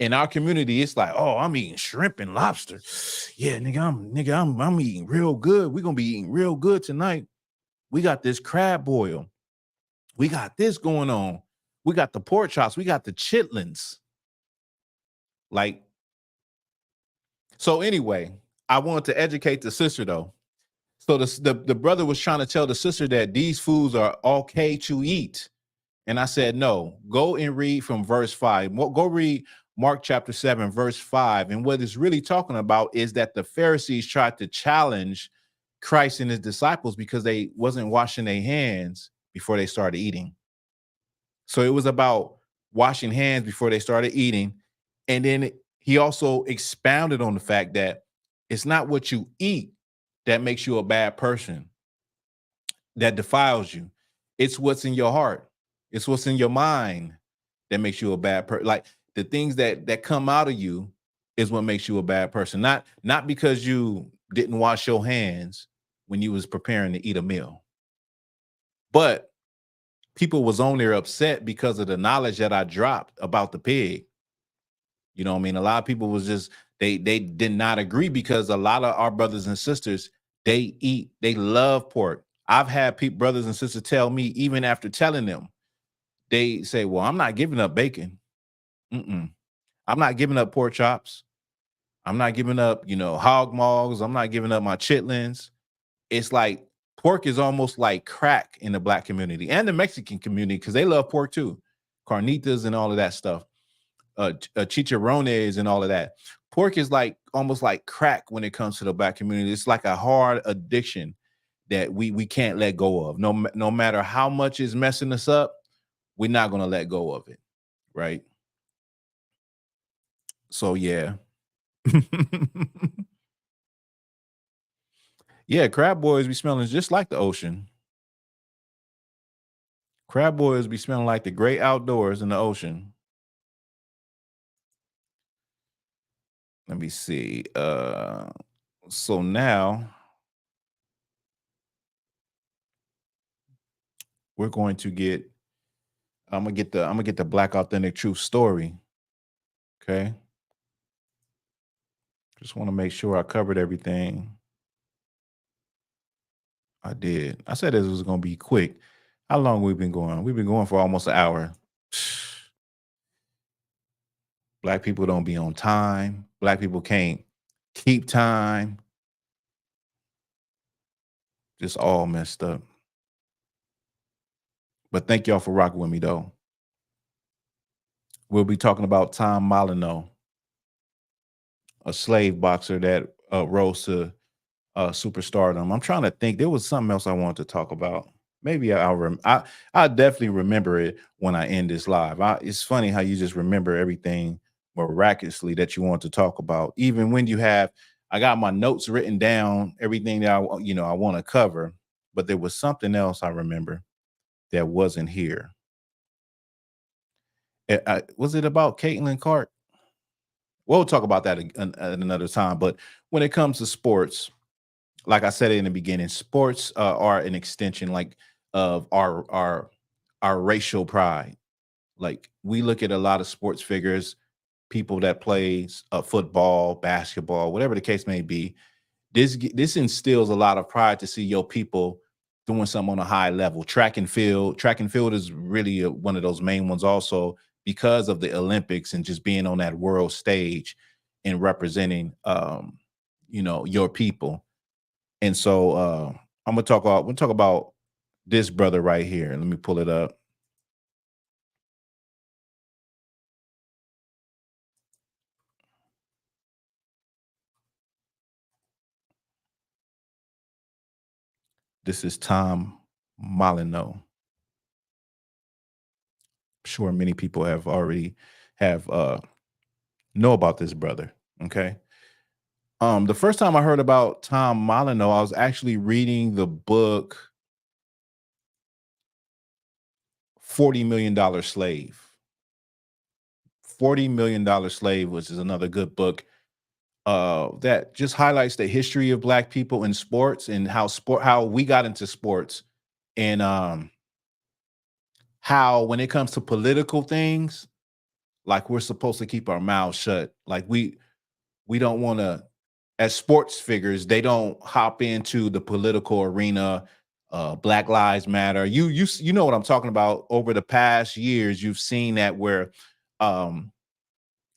In our community, it's like, oh, I'm eating shrimp and lobster. Yeah, I'm eating real good. We're gonna be eating real good tonight. We got this crab boil. We got this going on. We got the pork chops. We got the chitlins. So anyway, I wanted to educate the sister though. So the brother was trying to tell the sister that these foods are okay to eat. And I said, no, go and read from verse 5. Go read Mark chapter 7, verse 5. And what it's really talking about is that the Pharisees tried to challenge Christ and his disciples because they wasn't washing their hands before they started eating. So it was about washing hands before they started eating. And then he also expounded on the fact that it's not what you eat that makes you a bad person, that defiles you. It's what's in your heart. It's what's in your mind that makes you a bad person. Like the things that come out of you is what makes you a bad person. Not because you didn't wash your hands when you was preparing to eat a meal. But people was on there upset because of the knowledge that I dropped about the pig. You know what I mean? A lot of people was just, they did not agree, because a lot of our brothers and sisters, they love pork. I've had brothers and sisters tell me, even after telling them, they say, well, I'm not giving up bacon. I'm not giving up pork chops. I'm not giving up, hog maws. I'm not giving up my chitlins. It's like pork is almost like crack in the Black community and the Mexican community, because they love pork too. Carnitas and all of that stuff. Chicharrones and all of that. Pork is like almost like crack when it comes to the Black community. It's like a hard addiction that we can't let go of. No matter how much is messing us up, we're not going to let go of it. Right. So, yeah. Yeah, crab boys be smelling just like the ocean. Crab boys be smelling like the great outdoors in the ocean. Let me see. So now we're going to get, I'm gonna get the Black Authentic Truth story. Okay. Just want to make sure I covered everything. I did. I said this was gonna be quick. How long we've been going? We've been going for almost an hour. Black people don't be on time. Black people can't keep time. Just all messed up. But thank y'all for rocking with me, though. We'll be talking about Tom Molyneux, a slave boxer that rose to superstardom. I'm trying to think. There was something else I wanted to talk about. Maybe I'll definitely remember it when I end this live. It's funny how you just remember everything miraculously that you want to talk about, even when you have I got my notes written down, everything that I want to cover, but there was something else I remember that wasn't here. Was it about Caitlin Clark? We'll talk about that at another time. But when it comes to sports, like I said in the beginning, sports are an extension, like, of our racial pride. Like, we look at a lot of sports figures, people that plays football, basketball, whatever the case may be. This instills a lot of pride to see your people doing something on a high level. Track and field is really one of those main ones also, because of the Olympics and just being on that world stage and representing your people. And so we'll talk about this brother right here. Let me pull it up. This is Tom Molyneux. I'm sure many people have already have know about this brother. Okay. The first time I heard about Tom Molyneux, I was actually reading the book $40 Million Slave. $40 Million Slave, which is another good book that just highlights the history of Black people in sports and how we got into sports, and how when it comes to political things, like, we're supposed to keep our mouths shut. Like, we don't want to, as sports figures, they don't hop into the political arena. Black Lives Matter. You know what I'm talking about. Over the past years, you've seen that where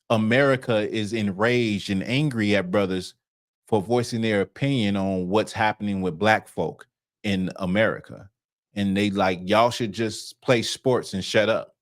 America is enraged and angry at brothers for voicing their opinion on what's happening with Black folk in America. And they like, y'all should just play sports and shut up.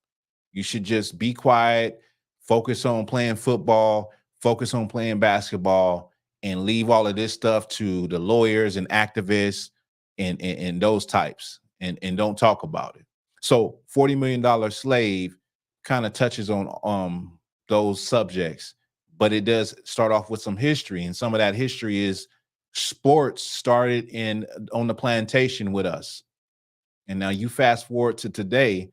You should just be quiet, focus on playing football, focus on playing basketball, and leave all of this stuff to the lawyers and activists and those types, and don't talk about it. So $40 Million Slave kind of touches on those subjects, but it does start off with some history, and some of that history is sports started on the plantation with us. And now you fast forward to today,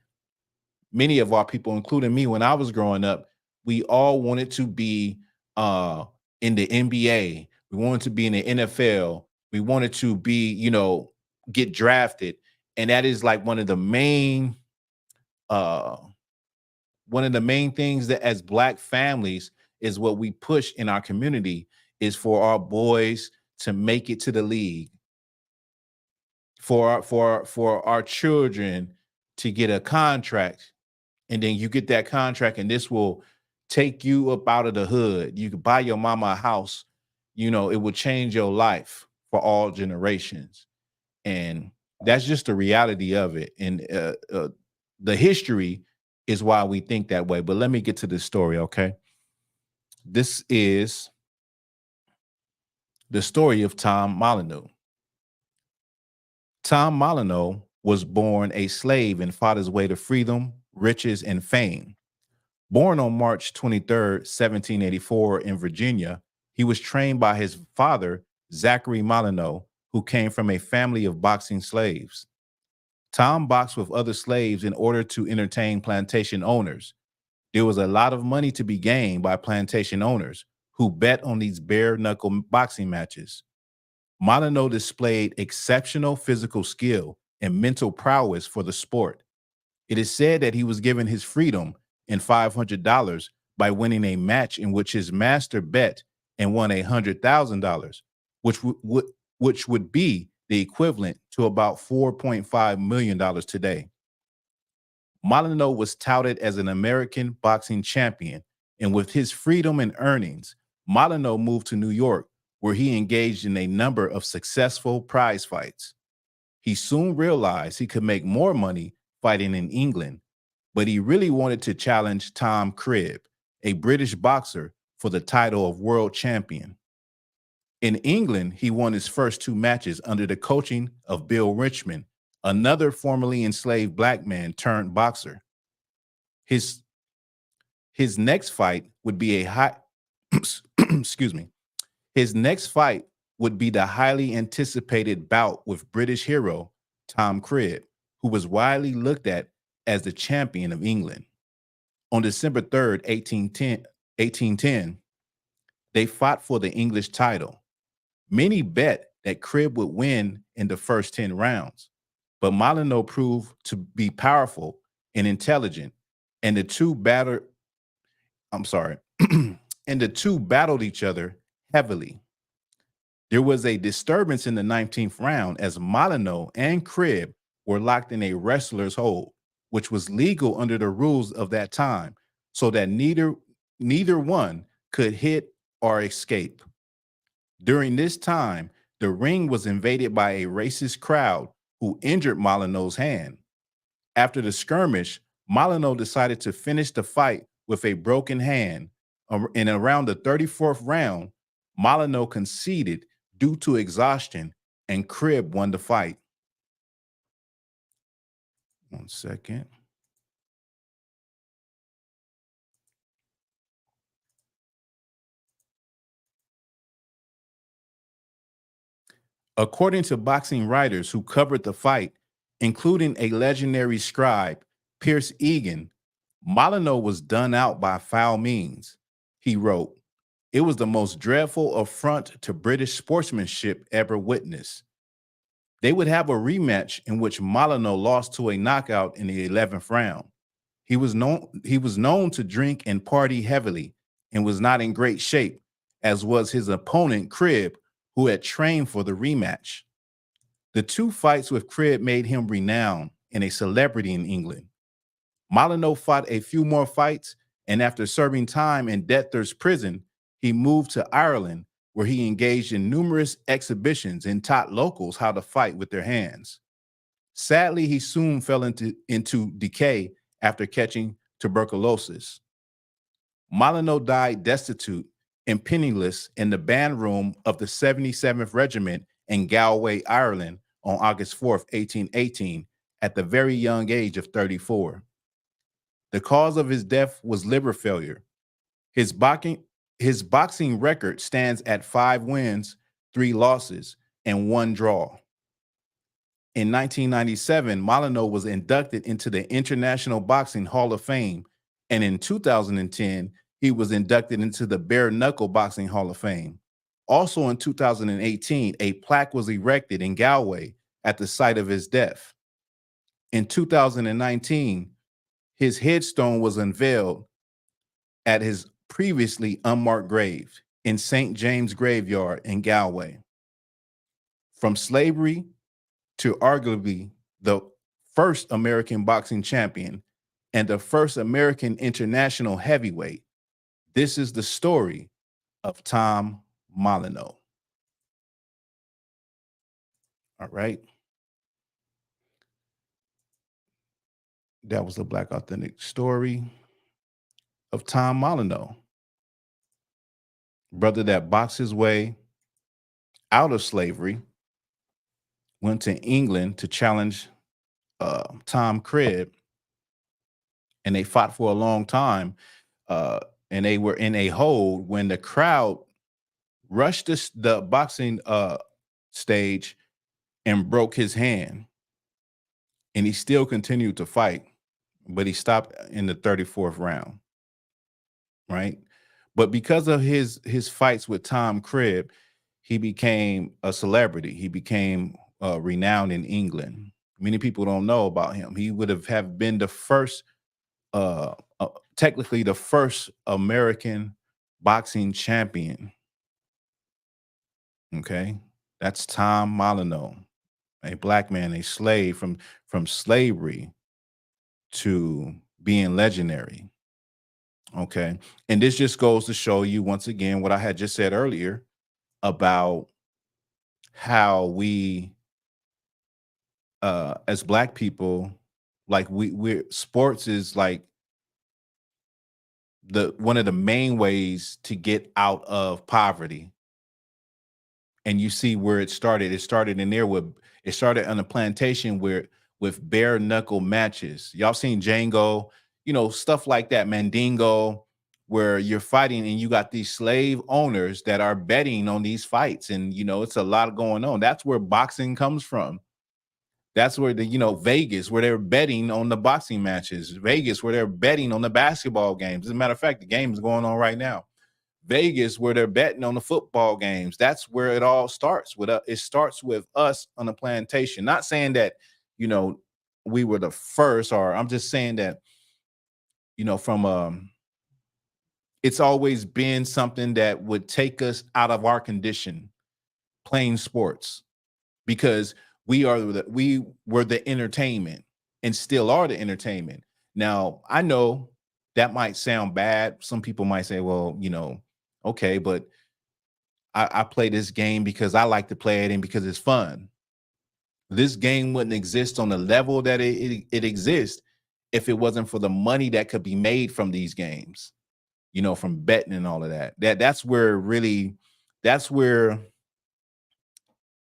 many of our people, including me, when I was growing up, we all wanted to be in the NBA. We wanted to be in the NFL. We wanted to be, get drafted. And that is like one of the main things that, as Black families, is what we push in our community, is for our boys to make it to the league, for our children to get a contract. And then you get that contract, and this will take you up out of the hood. You could buy your mama a house. It will change your life for all generations. And that's just the reality of it. And the history is why we think that way. But let me get to this story, okay? This is the story of Tom Molyneux. Tom Molyneux was born a slave and fought his way to freedom, riches, and fame. Born on March 23rd, 1784 in Virginia, he was trained by his father, Zachary Molyneux, who came from a family of boxing slaves. Tom boxed with other slaves in order to entertain plantation owners. There was a lot of money to be gained by plantation owners who bet on these bare-knuckle boxing matches. Molyneux displayed exceptional physical skill and mental prowess for the sport. It is said that he was given his freedom and $500 by winning a match in which his master bet and won $100,000, which would be the equivalent to about $4.5 million today. Molyneux was touted as an American boxing champion, and with his freedom and earnings, Molyneux moved to New York, where he engaged in a number of successful prize fights. He soon realized he could make more money fighting in England, but he really wanted to challenge Tom Cribb, a British boxer, for the title of world champion. In England, he won his first two matches under the coaching of Bill Richmond, another formerly enslaved Black man turned boxer. His next fight would be excuse me. His next fight would be the highly anticipated bout with British hero Tom Cribb, who was widely looked at as the champion of England. On December 3rd, 1810, they fought for the English title. Many bet that Cribb would win in the first 10 rounds, but Molyneux proved to be powerful and intelligent, and the two battled each other heavily. There was a disturbance in the 19th round as Molyneux and Cribb were locked in a wrestler's hold, which was legal under the rules of that time, so that neither one could hit or escape. During this time, the ring was invaded by a racist crowd who injured Molyneux's hand. After the skirmish, Molyneux decided to finish the fight with a broken hand, and around the 34th round, Molyneux conceded due to exhaustion, and Cribb won the fight. 1 second. According to boxing writers who covered the fight, including a legendary scribe, Pierce Egan, Molyneux was done out by foul means. He wrote, "It was the most dreadful affront to British sportsmanship ever witnessed." They would have a rematch in which Molyneux lost to a knockout in the 11th round. He was known to drink and party heavily and was not in great shape, as was his opponent Cribb, who had trained for the rematch. The two fights with Cribb made him renowned and a celebrity in England. Molyneux fought a few more fights, and after serving time in Debtors prison, he moved to Ireland, where he engaged in numerous exhibitions and taught locals how to fight with their hands. Sadly, he soon fell into decay after catching tuberculosis. Molyneux died destitute and penniless in the band room of the 77th Regiment in Galway, Ireland on August 4th, 1818, at the very young age of 34. The cause of his death was liver failure. His boxing record stands at 5 wins, 3 losses, and 1 draw. In 1997, Molyneux was inducted into the International Boxing Hall of Fame, and in 2010, he was inducted into the Bare Knuckle Boxing Hall of Fame. Also in 2018, a plaque was erected in Galway at the site of his death. In 2019, his headstone was unveiled at his previously unmarked grave in St. James Graveyard in Galway. From slavery to arguably the first American boxing champion and the first American international heavyweight, this is the story of Tom Molyneux. All right. That was the Black Authentic story of Tom Molyneux. Brother that boxed his way out of slavery, went to England to challenge Tom Cribb, and they fought for a long time, and they were in a hold when the crowd rushed the boxing stage and broke his hand, and he still continued to fight, but he stopped in the 34th round, right? But because of his fights with Tom Cribb, he became a celebrity. He became renowned in England. Many people don't know about him. He would have been the first, technically the first American boxing champion. Okay, that's Tom Molyneux, a black man, a slave from slavery to being legendary. Okay, and this just goes to show you once again what I had just said earlier about how we as black people, like we're sports is like one of the main ways to get out of poverty. And you see where it started. It started in there it started on a plantation with bare knuckle matches. Y'all seen Django, stuff like that, Mandingo, where you're fighting and you got these slave owners that are betting on these fights, and it's a lot going on. That's where boxing comes from. That's where Vegas, where they're betting on the boxing matches. Vegas, where they're betting on the basketball games. As a matter of fact, the game is going on right now. Vegas, where they're betting on the football games. That's where it all starts with. It starts with us on the plantation. Not saying that we were the first, or I'm just saying that from it's always been something that would take us out of our condition, playing sports, because we were the entertainment and still are the entertainment. Now, I know that might sound bad. Some people might say, well, okay, but I play this game because I like to play it and because it's fun. This game wouldn't exist on the level that it exists if it wasn't for the money that could be made from these games, from betting and all of that.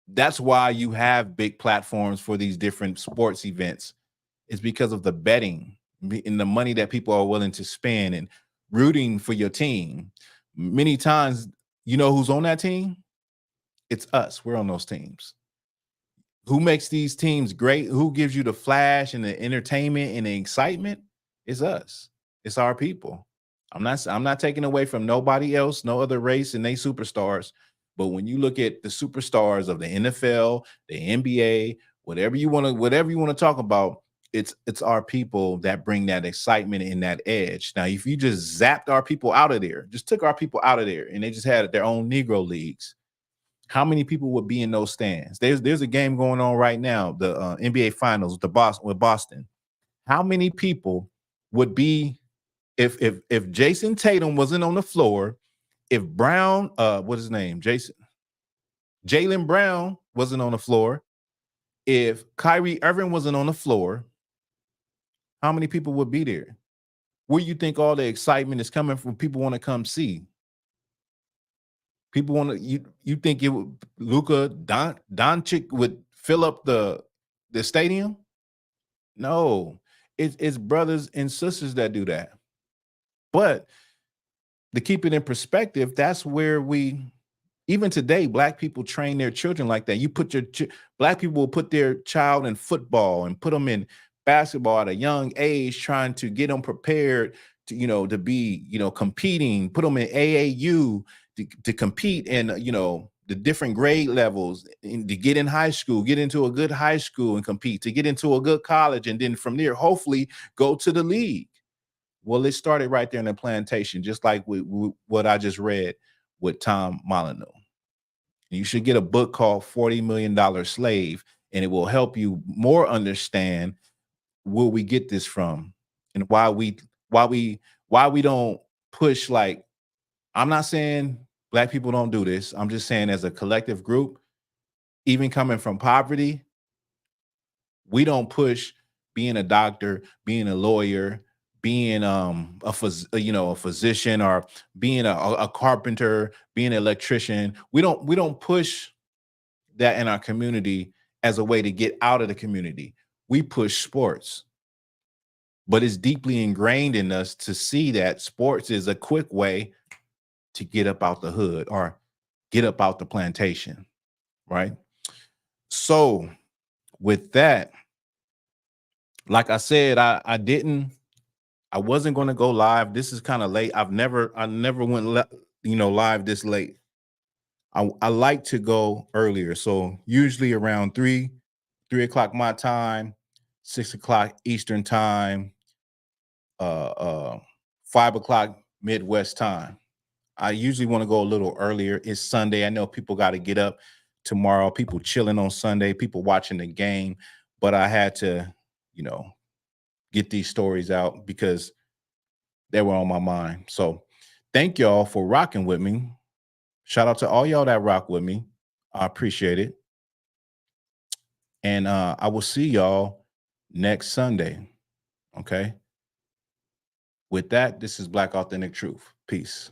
That's why you have big platforms for these different sports events. It's because of the betting and the money that people are willing to spend and rooting for your team. Many times, who's on that team? It's us. We're on those teams. Who makes these teams great? Who gives you the flash and the entertainment and the excitement? It's us. It's our people. I'm not taking away from nobody else, no other race, and they superstars. But when you look at the superstars of the NFL, the NBA, whatever you want to talk about, it's our people that bring that excitement and that edge. Now, if you just zapped our people out of there, just took our people out of there, and they just had their own Negro leagues, how many people would be in those stands? There's a game going on right now, the NBA Finals, with Boston. How many people would be if Jason Tatum wasn't on the floor, if Brown, what's his name, Jaylen Brown wasn't on the floor, if Kyrie Irving wasn't on the floor, how many people would be there? Where you think all the excitement is coming from? People want to come see. People want to. You think it would Luka Doncic would fill up the stadium? No, it's brothers and sisters that do that. But to keep it in perspective, that's where even today, Black people train their children like that. Black people will put their child in football and put them in basketball at a young age, trying to get them prepared to be, competing, put them in AAU to compete in, the different grade levels, and to get in high school, get into a good high school and compete, to get into a good college. And then from there, hopefully go to the league. Well, it started right there in the plantation, just like with what I just read with Tom Molyneux. You should get a book called $40 Million Slave, and it will help you more understand where we get this from and why we don't push. Like, I'm not saying Black people don't do this. I'm just saying as a collective group, even coming from poverty, we don't push being a doctor, being a lawyer, being a physician, or being a carpenter, being an electrician. We don't push that in our community as a way to get out of the community. We push sports. But it's deeply ingrained in us to see that sports is a quick way to get up out the hood or get up out the plantation, right? So with that, like I said, I wasn't going to go live. This is kind of late. I never went live this late. I like to go earlier. So usually around 3 o'clock my time, 6 o'clock Eastern time, 5 o'clock Midwest time. I usually want to go a little earlier. It's Sunday. I know people got to get up tomorrow. People chilling on Sunday, people watching the game. But I had to, get these stories out because they were on my mind. So thank y'all for rocking with me. Shout out to all y'all that rock with me. I appreciate it. And I will see y'all next Sunday. Okay. With that, this is Black Authentic Truth. Peace.